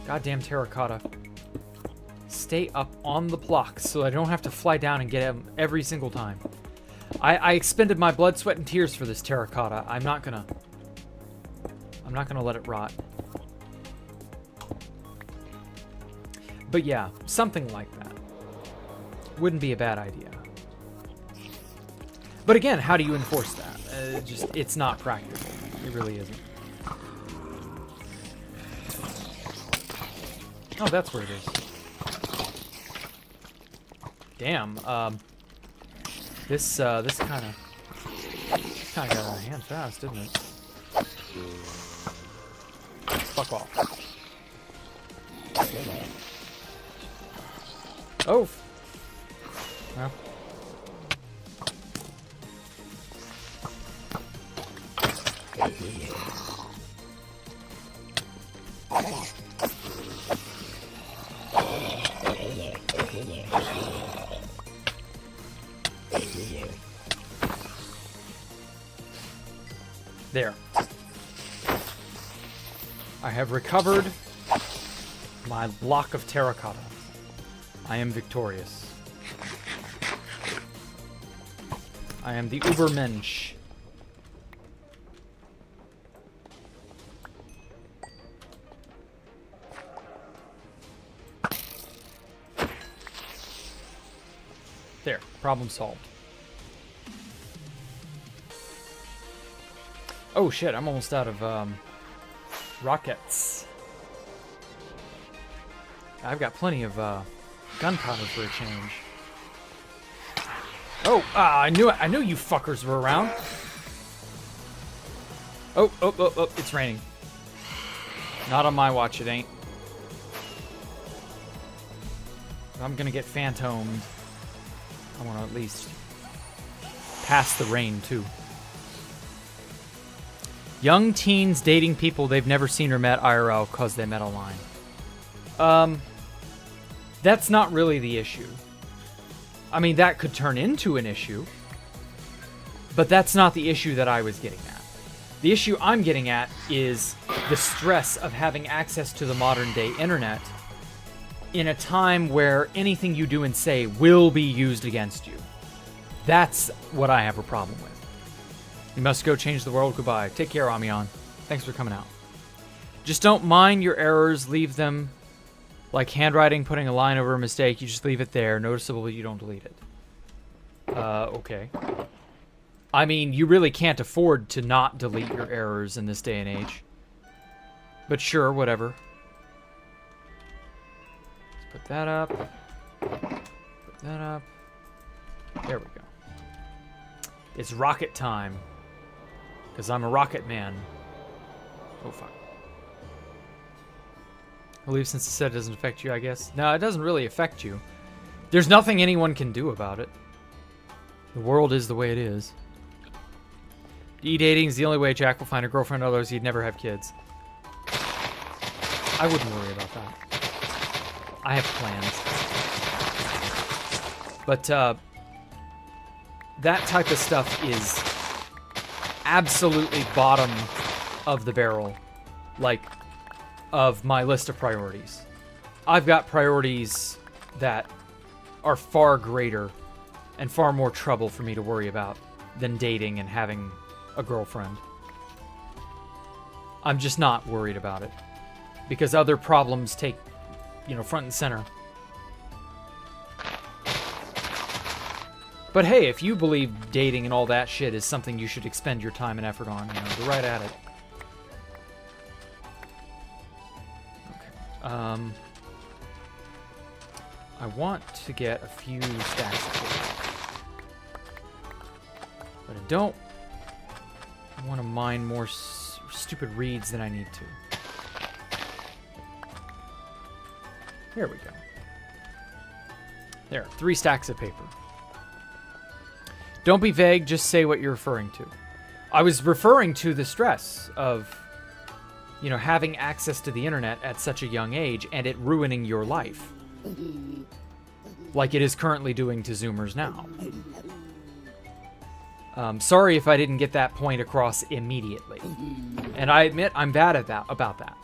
Goddamn terracotta. Stay up on the blocks so I don't have to fly down and get him every single time. I expended my blood, sweat, and tears for this terracotta. I'm not gonna let it rot. But yeah, something like that. Wouldn't be a bad idea. But again, how do you enforce that? It's not practical. It really isn't. Oh, that's where it is. Damn. This kind of got out of hand fast, didn't it? Fuck off. Oh. Well. There. I have recovered my block of terracotta. I am victorious. I am the Ubermensch. There, problem solved. Oh shit, I'm almost out of rockets. I've got plenty of gunpowder for a change. Oh, I knew you fuckers were around. Oh, it's raining. Not on my watch, it ain't. I'm gonna get phantomed. I want to at least pass the rain, too. Young teens dating people they've never seen or met IRL because they met online. That's not really the issue. I mean, that could turn into an issue, but that's not the issue that I was getting at. The issue I'm getting at is the stress of having access to the modern day internet in a time where anything you do and say will be used against you. That's what I have a problem with. You must go change the world. Goodbye. Take care, Amion. Thanks for coming out. Just don't mind your errors. Leave them. Like handwriting, putting a line over a mistake. You just leave it there. Noticeable, you don't delete it. Okay. I mean, you really can't afford to not delete your errors in this day and age. But sure, whatever. Let's put that up. Put that up. There we go. It's rocket time. Because I'm a rocket man. Oh, fuck. I'll leave since the set doesn't affect you, I guess. No, it doesn't really affect you. There's nothing anyone can do about it. The world is the way it is. E-dating is the only way Jack will find a girlfriend, otherwise he'd never have kids. I wouldn't worry about that. I have plans. But, that type of stuff is absolutely bottom of the barrel, like, of my list of priorities. I've got priorities that are far greater and far more trouble for me to worry about than dating and having a girlfriend. I'm just not worried about it because other problems take, front and center. But hey, if you believe dating and all that shit is something you should expend your time and effort on, go right at it. Okay. I want to get a few stacks of paper. But I don't want to mine more stupid reeds than I need to. There we go. There, 3 stacks of paper. Don't be vague, just say what you're referring to. I was referring to the stress of, having access to the internet at such a young age and it ruining your life. Like it is currently doing to Zoomers now. Sorry if I didn't get that point across immediately. And I admit I'm bad at that, about that.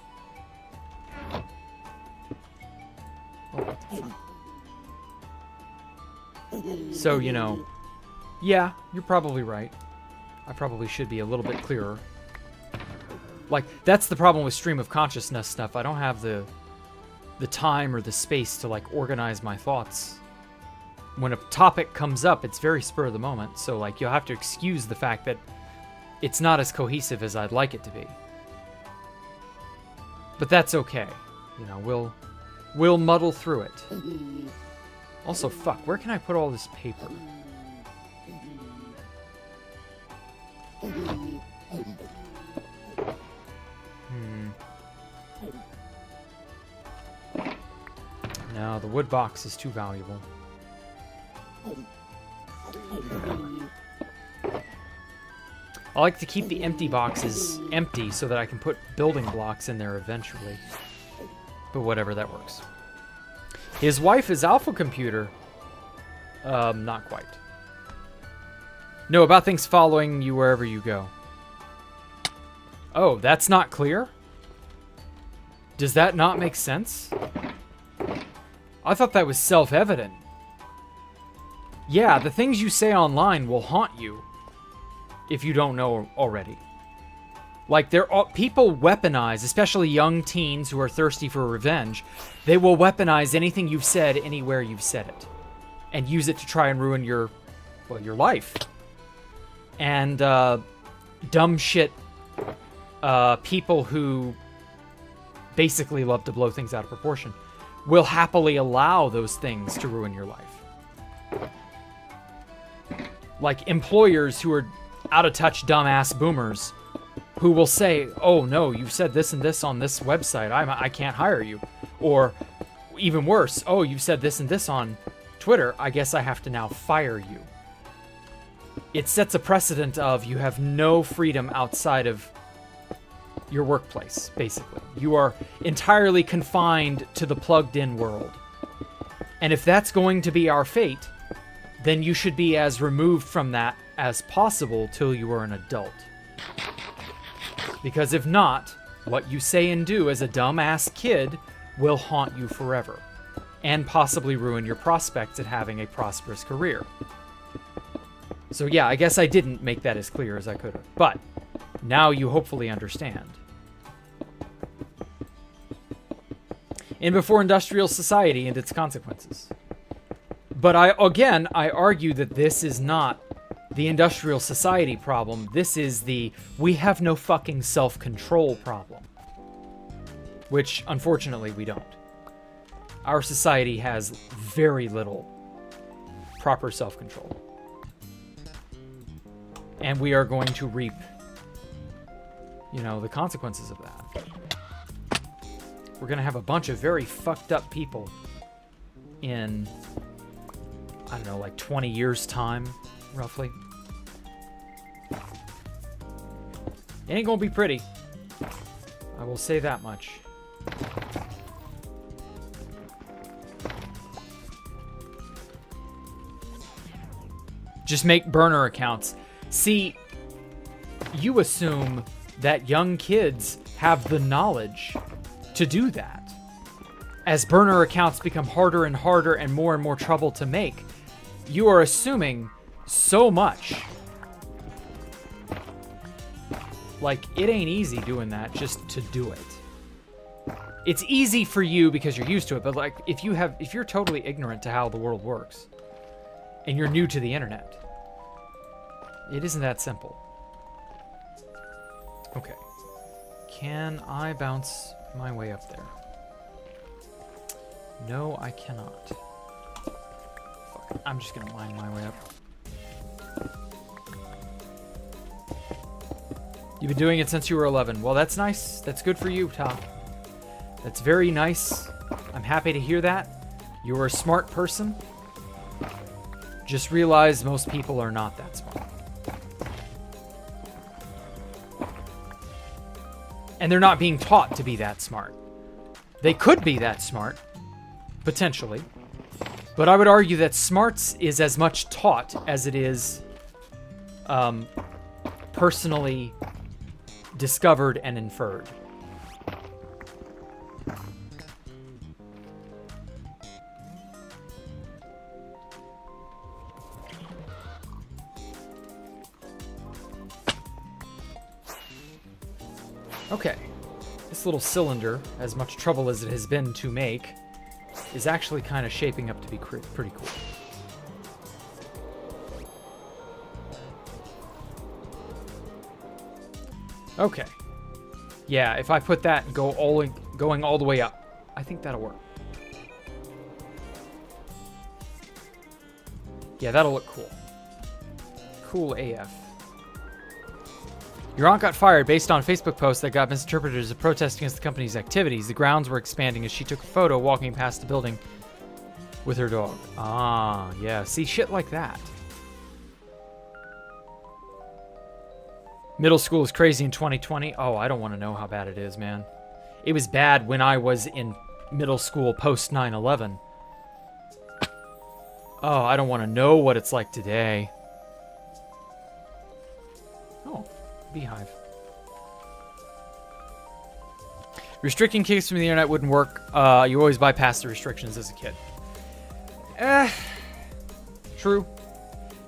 Oh, what the fuck? So, yeah, you're probably right. I probably should be a little bit clearer. Like, that's the problem with stream of consciousness stuff. I don't have the time or the space to, organize my thoughts. When a topic comes up, it's very spur of the moment. So, you'll have to excuse the fact that it's not as cohesive as I'd like it to be. But that's okay. We'll muddle through it. Also, fuck, where can I put all this paper? No, the wood box is too valuable. I like to keep the empty boxes empty so that I can put building blocks in there eventually. But whatever, that works. His wife is Alpha Computer. Not quite. No, about things following you wherever you go. Oh, that's not clear? Does that not make sense? I thought that was self-evident. Yeah, the things you say online will haunt you if you don't know already. People weaponize, especially young teens who are thirsty for revenge. They will weaponize anything you've said anywhere you've said it and use it to try and ruin your life. And dumb shit people who basically love to blow things out of proportion will happily allow those things to ruin your life. Like employers who are out-of-touch dumbass boomers who will say, oh no, you've said this and this on this website, I can't hire you. Or even worse, oh, you've said this and this on Twitter, I guess I have to now fire you. It sets a precedent of you have no freedom outside of your workplace, basically. You are entirely confined to the plugged-in world. And if that's going to be our fate, then you should be as removed from that as possible till you are an adult. Because if not, what you say and do as a dumbass kid will haunt you forever, and possibly ruin your prospects at having a prosperous career. So yeah, I guess I didn't make that as clear as I could have, but now you hopefully understand. In Before Industrial Society and its consequences. But I argue that this is not the industrial society problem. This is the we have no fucking self-control problem. Which, unfortunately, we don't. Our society has very little proper self-control. And we are going to reap, the consequences of that. We're going to have a bunch of very fucked up people in, I don't know, like 20 years' time, roughly. It ain't gonna be pretty. I will say that much. Just make burner accounts. See, you assume that young kids have the knowledge to do that. As burner accounts become harder and harder and more trouble to make, you are assuming so much. Like, it ain't easy doing that just to do it. It's easy for you because you're used to it, but like, if you're totally ignorant to how the world works, and you're new to the internet, it isn't that simple. Okay. Can I bounce my way up there? No, I cannot. Fuck. I'm just gonna mine my way up. You've been doing it since you were 11. Well, that's nice. That's good for you, Top. That's very nice. I'm happy to hear that. You're a smart person. Just realize most people are not that smart. And they're not being taught to be that smart. They could be that smart, potentially. But I would argue that smarts is as much taught as it is personally discovered and inferred. Okay, this little cylinder, as much trouble as it has been to make, is actually kind of shaping up to be pretty cool. Okay. Yeah, if I put that and going all the way up, I think that'll work. Yeah, that'll look cool. Cool AF. Your aunt got fired based on a Facebook post that got misinterpreted as a protest against the company's activities. The grounds were expanding as she took a photo walking past the building with her dog. Ah, yeah. See, shit like that. Middle school is crazy in 2020. Oh, I don't want to know how bad it is, man. It was bad when I was in middle school post 9/11. Oh, I don't want to know what it's like today. Oh, beehive. Restricting kids from the internet wouldn't work. You always bypass the restrictions as a kid. True.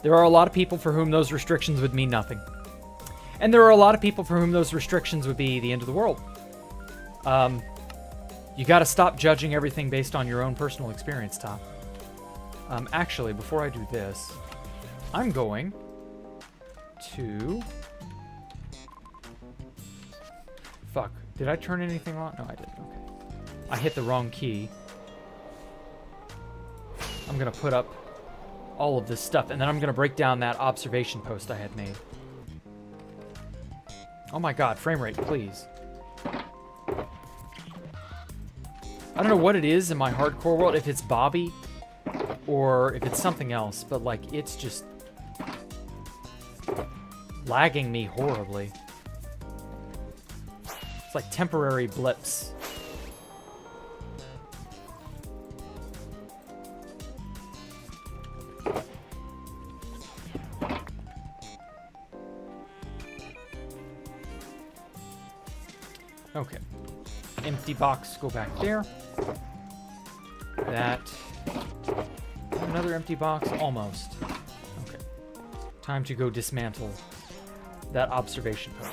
There are a lot of people for whom those restrictions would mean nothing. And there are a lot of people for whom those restrictions would be the end of the world. You gotta stop judging everything based on your own personal experience, Tom. Actually, before I do this, I'm going to... Fuck. Did I turn anything on? No, I didn't. Okay. I hit the wrong key. I'm gonna put up all of this stuff, and then I'm gonna break down that observation post I had made. Oh my god, frame rate, please. I don't know what it is in my hardcore world, if it's Bobby or if it's something else, but like, it's just lagging me horribly. It's like temporary blips. Okay. Empty box, go back there. That. Another empty box, almost. Okay. Time to go dismantle that observation post.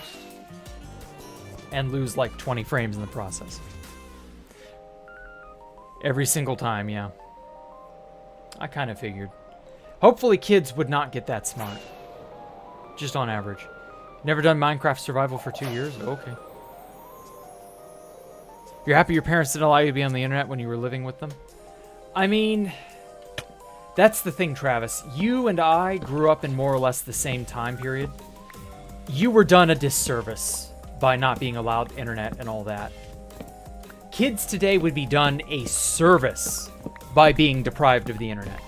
And lose like 20 frames in the process. Every single time, yeah. I kind of figured. Hopefully kids would not get that smart. Just on average. Never done Minecraft survival for 2 years? Okay. You're happy your parents didn't allow you to be on the internet when you were living with them? I mean, that's the thing, Travis. You and I grew up in more or less the same time period. You were done a disservice by not being allowed internet and all that. Kids today would be done a service by being deprived of the internet.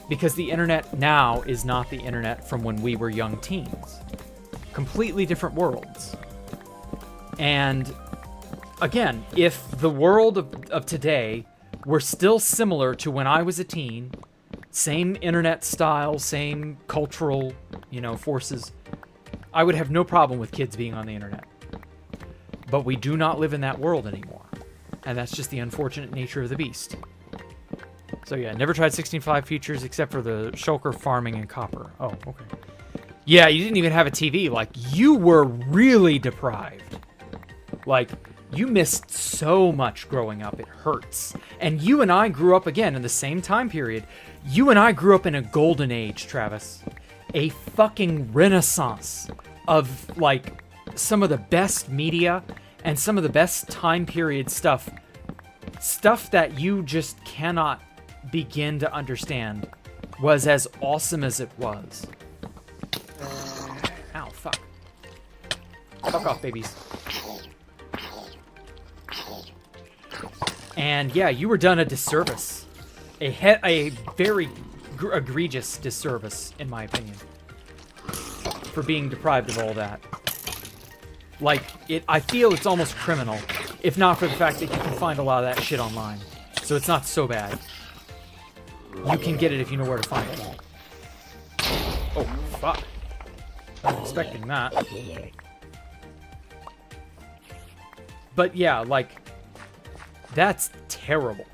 Because the internet now is not the internet from when we were young teens. Completely different worlds. And again, if the world of today were still similar to when I was a teen, same internet style, same cultural, forces, I would have no problem with kids being on the internet. But we do not live in that world anymore. And that's just the unfortunate nature of the beast. So yeah, never tried 16.5 features except for the shulker, farming, and copper. Oh, okay. Yeah, you didn't even have a TV. Like, you were really deprived. Like, you missed so much growing up. It hurts. And you and I grew up, again, in the same time period. You and I grew up in a golden age, Travis. A fucking renaissance of, like, some of the best media and some of the best time period stuff. Stuff that you just cannot begin to understand was as awesome as it was. Ow, fuck. Fuck off, babies. And yeah, you were done a disservice. A very egregious disservice, in my opinion. For being deprived of all that. Like, I feel it's almost criminal, if not for the fact that you can find a lot of that shit online. So it's not so bad. You can get it if you know where to find it. Oh, fuck. I wasn't expecting that. But yeah, like, that's terrible.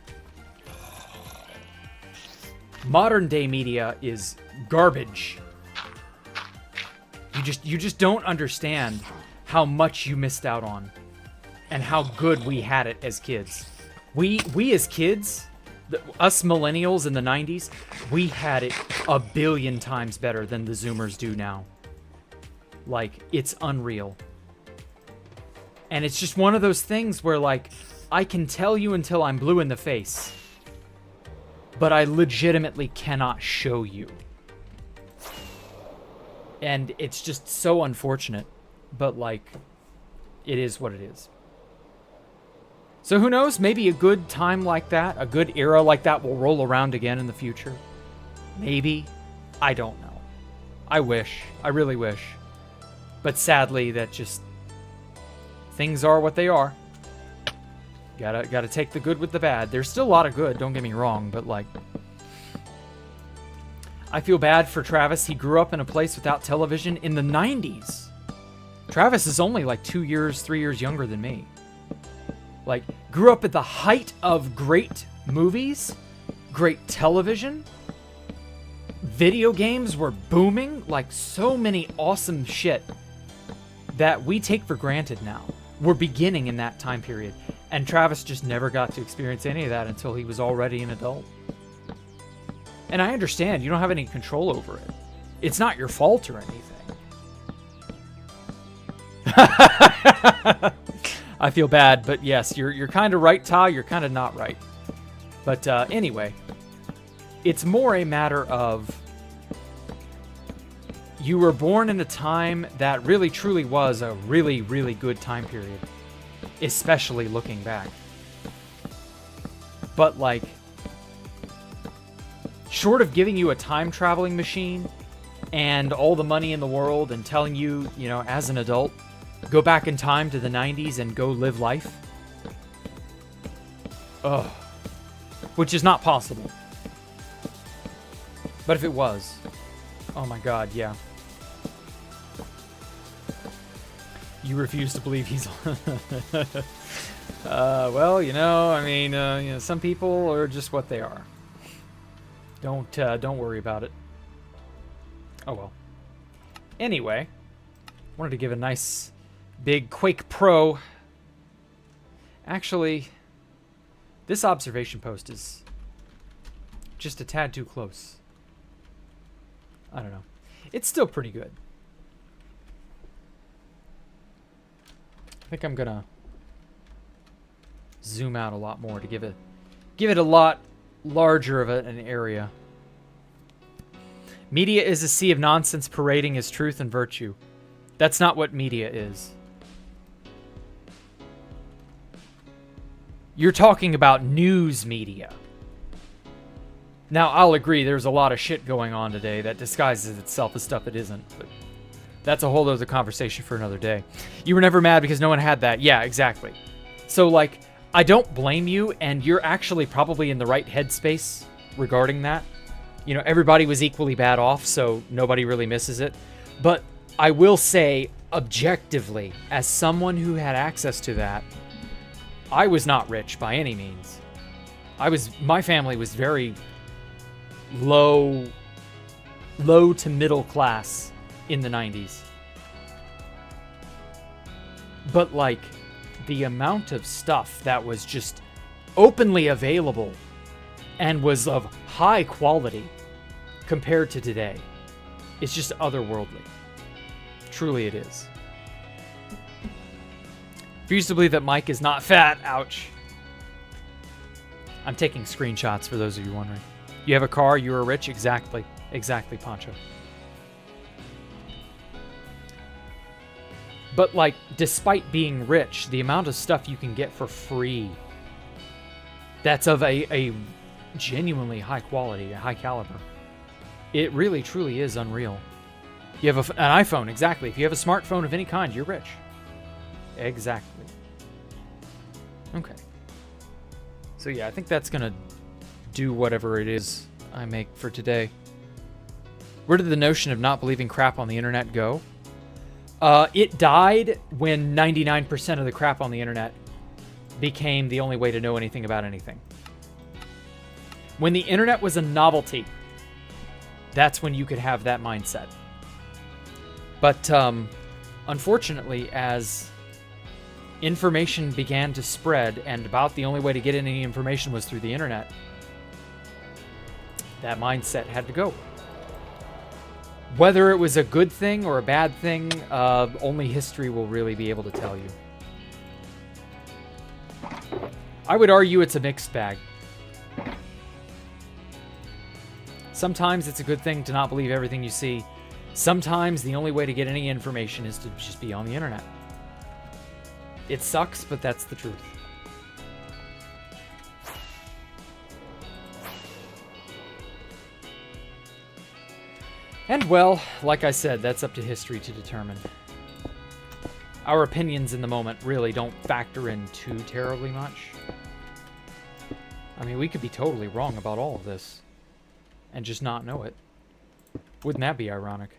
Modern day media is garbage. You just don't understand how much you missed out on and how good we had it as kids. We as kids, us millennials in the 90s, we had it a billion times better than the Zoomers do now. Like, it's unreal. And it's just one of those things where, like, I can tell you until I'm blue in the face, but I legitimately cannot show you. And it's just so unfortunate, but, like, it is what it is. So who knows, maybe a good time like that, a good era like that will roll around again in the future. Maybe. I don't know. I wish. I really wish. But sadly, that just... things are what they are. Gotta take the good with the bad. There's still a lot of good, don't get me wrong, but, like... I feel bad for Travis. He grew up in a place without television in the 90s. Travis is only like 2 years, 3 years younger than me. Like, grew up at the height of great movies, great television. Video games were booming. Like, so many awesome shit that we take for granted now. We're beginning in that time period. And Travis just never got to experience any of that until he was already an adult. And I understand, you don't have any control over it. It's not your fault or anything. I feel bad, but yes, you're kind of right, Ty. You're kind of not right. But anyway, it's more a matter of you were born in a time that really, truly was a really, really good time period, especially looking back. But, like, short of giving you a time traveling machine and all the money in the world and telling you, as an adult, Go back in time to the 90s and go live life? Ugh. Which is not possible. But if it was, oh my god, yeah. You refuse to believe he's... well, you know, I mean, you know, some people are just what they are. Don't worry about it. Oh well. Anyway, wanted to give a nice big Quake Pro. Actually, this observation post is just a tad too close. I don't know. It's still pretty good. I think I'm gonna zoom out a lot more to give it a lot larger of an area. Media is a sea of nonsense parading as truth and virtue. That's not what media is. You're talking about news media. Now, I'll agree there's a lot of shit going on today that disguises itself as stuff it isn't, but that's a whole other conversation for another day. You were never mad because no one had that. Yeah, exactly. So, like, I don't blame you, and you're actually probably in the right headspace regarding that. You know, everybody was equally bad off, so nobody really misses it. But I will say, objectively, as someone who had access to that, I was not rich by any means. My family was very low to middle class in the 90s. But, like, the amount of stuff that was just openly available and was of high quality compared to today, it's just otherworldly. Truly it is. Refuse to believe that Mike is not fat. Ouch. I'm taking screenshots for those of you wondering. You have a car, you are rich? Exactly. Exactly, Poncho. But, like, despite being rich, the amount of stuff you can get for free that's of a genuinely high quality, a high caliber, it really, truly is unreal. You have an iPhone, exactly. If you have a smartphone of any kind, you're rich. Exactly. Okay. So, yeah, I think that's going to do whatever it is I make for today. Where did the notion of not believing crap on the internet go? It died when 99% of the crap on the internet became the only way to know anything about anything. When the internet was a novelty, that's when you could have that mindset. But unfortunately, as information began to spread, and about the only way to get any information was through the internet, that mindset had to go. Whether it was a good thing or a bad thing, only history will really be able to tell you. I would argue it's a mixed bag. Sometimes it's a good thing to not believe everything you see. Sometimes the only way to get any information is to just be on the internet. It sucks, but that's the truth. And, well, like I said, that's up to history to determine. Our opinions in the moment really don't factor in too terribly much. I mean, we could be totally wrong about all of this and just not know it. Wouldn't that be ironic?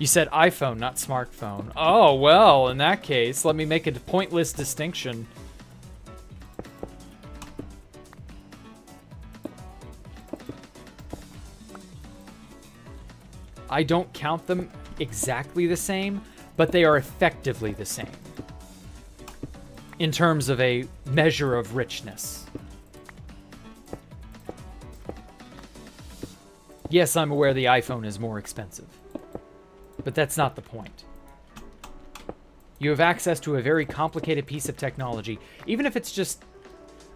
You said iPhone, not smartphone. Oh, well, in that case, let me make a pointless distinction. I don't count them exactly the same, but they are effectively the same in terms of a measure of richness. Yes, I'm aware the iPhone is more expensive, but that's not the point. You have access to a very complicated piece of technology, even if it's just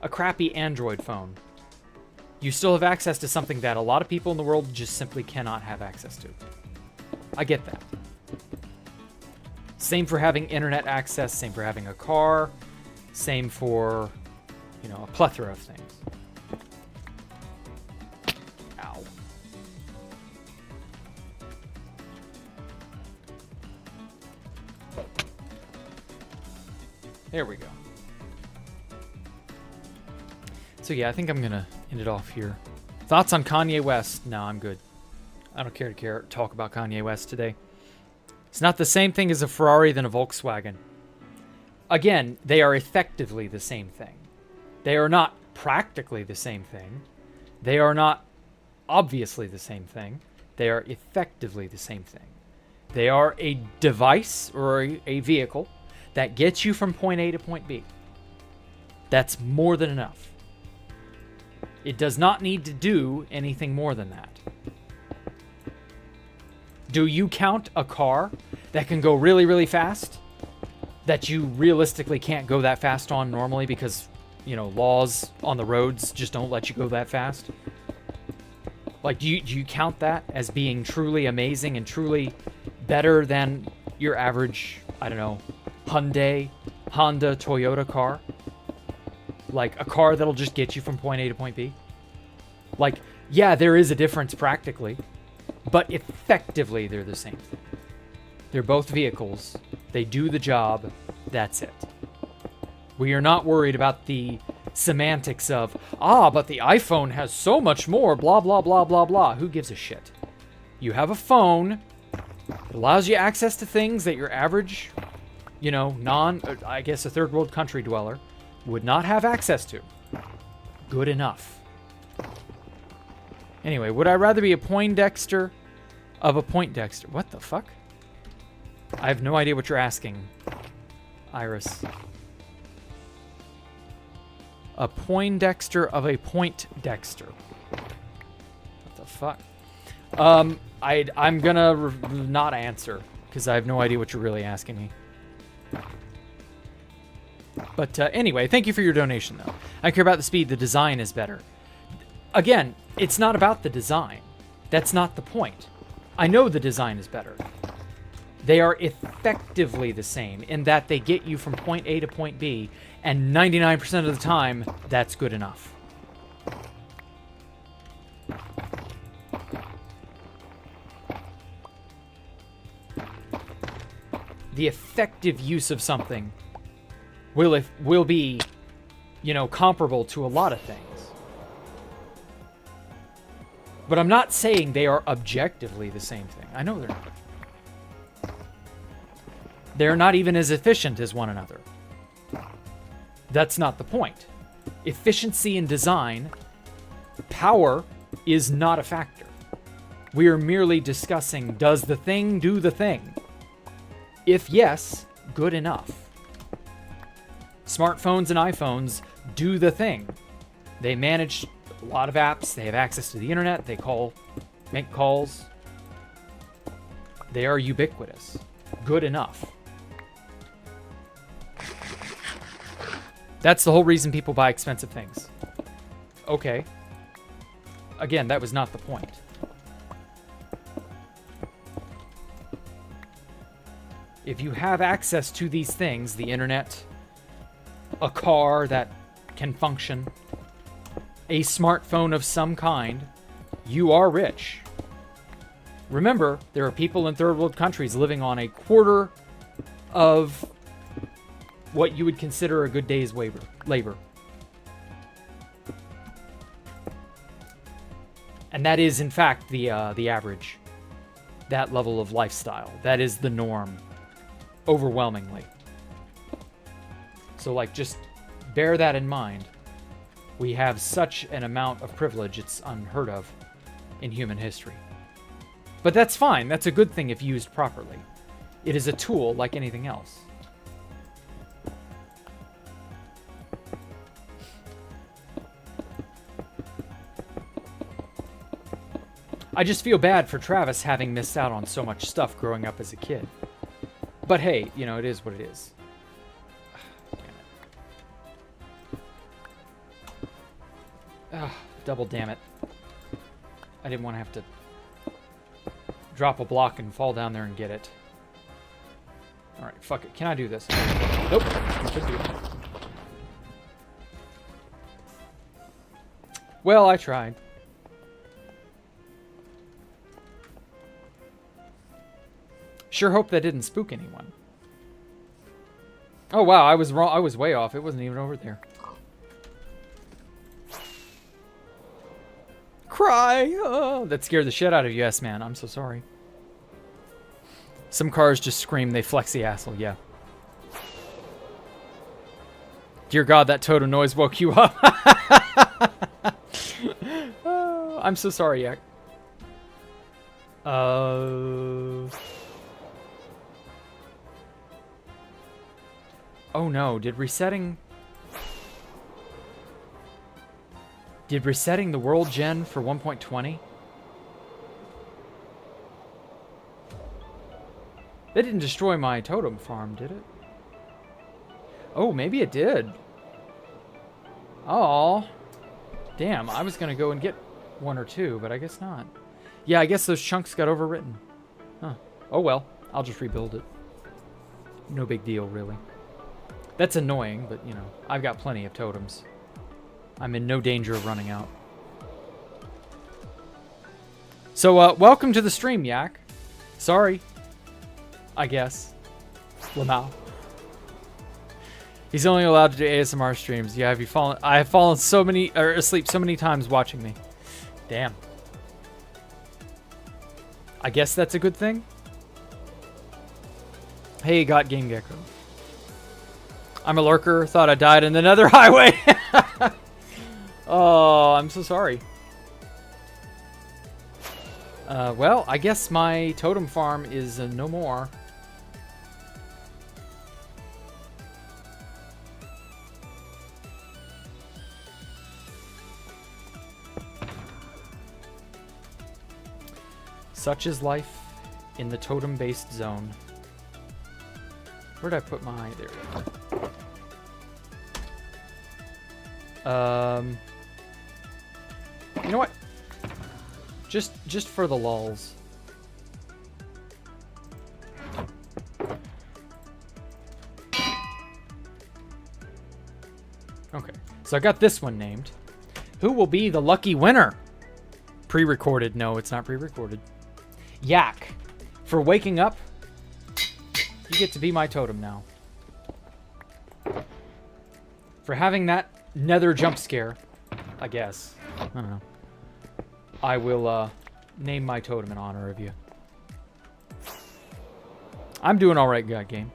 a crappy Android phone. You still have access to something that a lot of people in the world just simply cannot have access to. I get that. Same for having internet access, same for having a car, same for, you know, a plethora of things. Ow. There we go. So yeah, I think I'm gonna end it off here. Thoughts on Kanye West? No, I'm good. I don't care to talk about Kanye West today. It's not the same thing as a Ferrari than a Volkswagen. Again, they are effectively the same thing. They are not practically the same thing. They are not obviously the same thing. They are effectively the same thing. They are a device or a vehicle that gets you from point A to point B. That's more than enough. It does not need to do anything more than that. Do you count a car that can go really, really fast? That you realistically can't go that fast on normally because, you know, laws on the roads just don't let you go that fast? Like, do you count that as being truly amazing and truly better than your average, I don't know, Honda, Toyota car? Like, a car that'll just get you from point A to point B? Like, yeah, there is a difference practically, but effectively they're the same thing. They're both vehicles. They do the job. That's it. We are not worried about the semantics of, but the iPhone has so much more, blah, blah, blah, blah, blah. Who gives a shit? You have a phone. It allows you access to things that your average, you know, I guess a third world country dweller would not have access to. Good enough. Anyway, would I rather be a Poindexter of a Poindexter? What the fuck? I have no idea what you're asking, Iris. A Poindexter of a Pointdexter. What the fuck? I'm gonna not answer because I have no idea what you're really asking me. But anyway, thank you for your donation, though. I care about the speed. The design is better. Again, it's not about the design. That's not the point. I know the design is better. They are effectively the same in that they get you from point A to point B, and 99% of the time, that's good enough. The effective use of something will be, you know, comparable to a lot of things. But I'm not saying they are objectively the same thing. I know they're not. They're not even as efficient as one another. That's not the point. Efficiency in design, power is not a factor. We are merely discussing, does the thing do the thing? If yes, good enough. Smartphones and iPhones do the thing. They manage a lot of apps. They have access to the internet. They make calls. They are ubiquitous. Good enough. That's the whole reason people buy expensive things. Okay. Again, that was not the point. If you have access to these things, the internet, a car that can function, a smartphone of some kind, you are rich. Remember, there are people in third world countries living on a quarter of what you would consider a good day's labor. And that is, in fact, the average. That level of lifestyle. That is the norm. Overwhelmingly. So, like, just bear that in mind. We have such an amount of privilege, it's unheard of in human history. But that's fine. That's a good thing if used properly. It is a tool like anything else. I just feel bad for Travis having missed out on so much stuff growing up as a kid. But hey, you know, it is what it is. Double damn it. I didn't want to have to drop a block and fall down there and get it. Alright, fuck it. Can I do this? Nope. I should do it. Well, I tried. Sure hope that didn't spook anyone. Oh wow, I was wrong. I was way off. It wasn't even over there. Cry! Oh, that scared the shit out of you, yes, man. I'm so sorry. Some cars just scream, they flex the asshole, yeah. Dear God, that totem noise woke you up. Oh, I'm so sorry, Yak. Oh no, did resetting the world gen for 1.20? That didn't destroy my totem farm, did it? Oh, maybe it did. Oh, damn, I was gonna go and get one or two, but I guess not. Yeah, I guess those chunks got overwritten. Huh. Oh well, I'll just rebuild it. No big deal, really. That's annoying, but, you know, I've got plenty of totems. I'm in no danger of running out. So, welcome to the stream, Yak. Sorry. I guess. Lamau. He's only allowed to do ASMR streams. Yeah, I have fallen asleep so many times watching me. Damn. I guess that's a good thing. Hey, got Game Gecko. I'm a lurker. Thought I died in the Nether Highway. Oh, I'm so sorry. Well, I guess my totem farm is no more. Such is life in the totem-based zone. Where'd I put my... There we go. You know what? Just for the lulz. Okay, so I got this one named. Who will be the lucky winner? Pre-recorded. No, it's not pre-recorded. Yak. For waking up, you get to be my totem now. For having that nether jump scare, I guess. I don't know. I will name my totem in honor of you. I'm doing alright, God Game.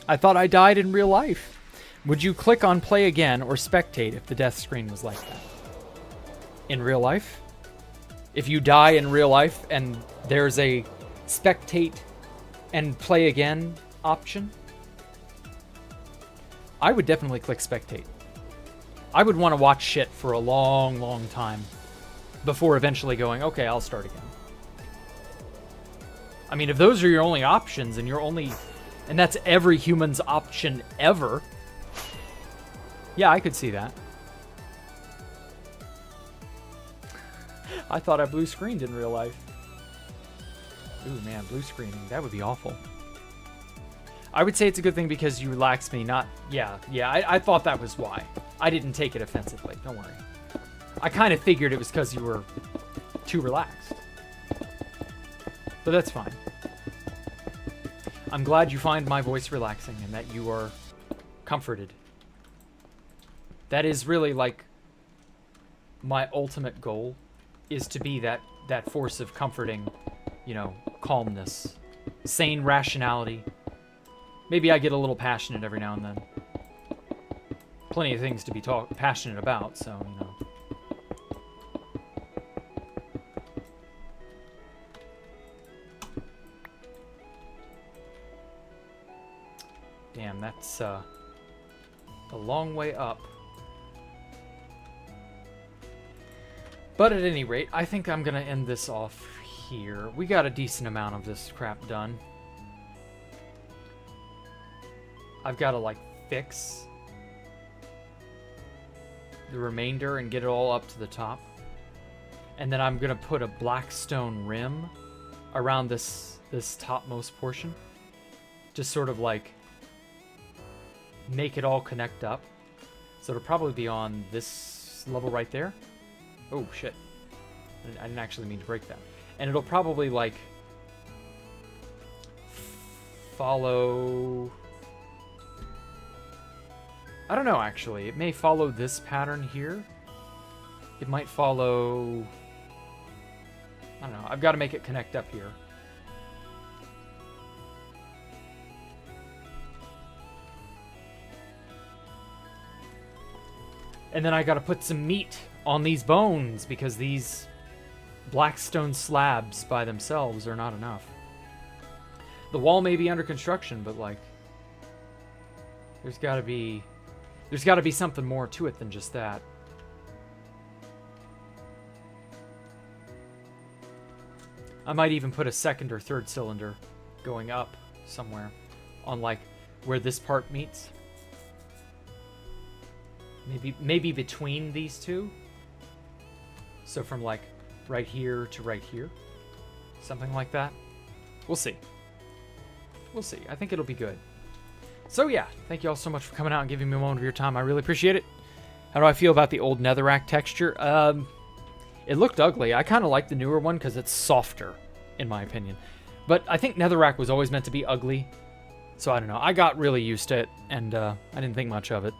I thought I died in real life. Would you click on play again or spectate if the death screen was like that? In real life? If you die in real life and there's a spectate and play again option, I would definitely click spectate. I would want to watch shit for a long, long time before eventually going, okay, I'll start again. I mean, if those are your only options and and that's every human's option ever, yeah, I could see that. I thought I blue screened in real life. Ooh, man, blue screening. That would be awful. I would say it's a good thing because you relax me, not... Yeah, I thought that was why. I didn't take it offensively. Don't worry. I kind of figured it was because you were too relaxed. But that's fine. I'm glad you find my voice relaxing and that you are comforted. That is really, like, my ultimate goal, is to be that force of comforting, you know, calmness, sane rationality. Maybe I get a little passionate every now and then. Plenty of things to be passionate about, so, you know. Damn, that's a long way up. But at any rate, I think I'm gonna end this off here. We got a decent amount of this crap done. I've got to, like, fix the remainder and get it all up to the top. And then I'm gonna put a black stone rim around this topmost portion. Just sort of, like, make it all connect up. So it'll probably be on this level right there. Oh, shit. I didn't actually mean to break that. And it'll probably, like, follow... I don't know, actually. It may follow this pattern here. It might follow... I don't know. I've got to make it connect up here. And then I got to put some meat on these bones because these black stone slabs by themselves are not enough. The wall may be under construction, but like there's got to be something more to it than just that. I might even put a second or third cylinder going up somewhere on like where this part meets. Maybe between these two. So from like right here to right here. Something like that. We'll see. We'll see. I think it'll be good. So yeah, thank you all so much for coming out and giving me a moment of your time. I really appreciate it. How do I feel about the old netherrack texture? It looked ugly. I kind of like the newer one because it's softer, in my opinion. But I think netherrack was always meant to be ugly. So I don't know. I got really used to it, and I didn't think much of it.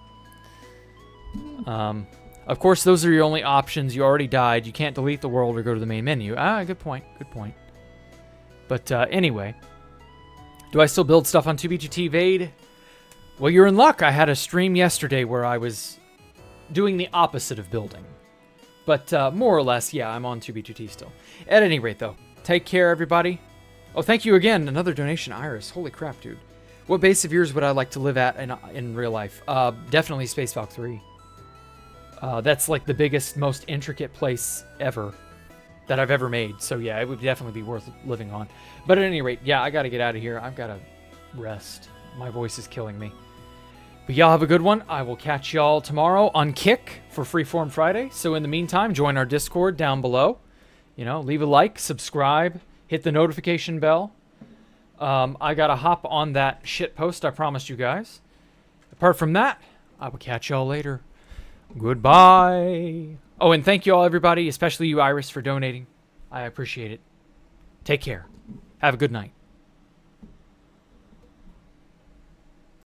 Of course, those are your only options. You already died. You can't delete the world or go to the main menu. Ah, good point. Good point. But anyway, do I still build stuff on 2B2T Vade? Well, you're in luck. I had a stream yesterday where I was doing the opposite of building. But more or less, yeah, I'm on 2B2T still. At any rate, though, take care, everybody. Oh, thank you again. Another donation, Iris. Holy crap, dude. What base of yours would I like to live at in real life? Definitely Space Valk 3. That's like the biggest, most intricate place ever that I've ever made. So yeah, it would definitely be worth living on. But at any rate, yeah, I gotta get out of here. I've gotta rest. My voice is killing me. But y'all have a good one. I will catch y'all tomorrow on Kick for Freeform Friday. So in the meantime, join our Discord down below. You know, leave a like, subscribe, hit the notification bell. I gotta hop on that shit post I promised you guys. Apart from that, I will catch y'all later. Goodbye. Oh, and thank you all, everybody, especially you, Iris, for donating. I appreciate it. Take care. Have a good night.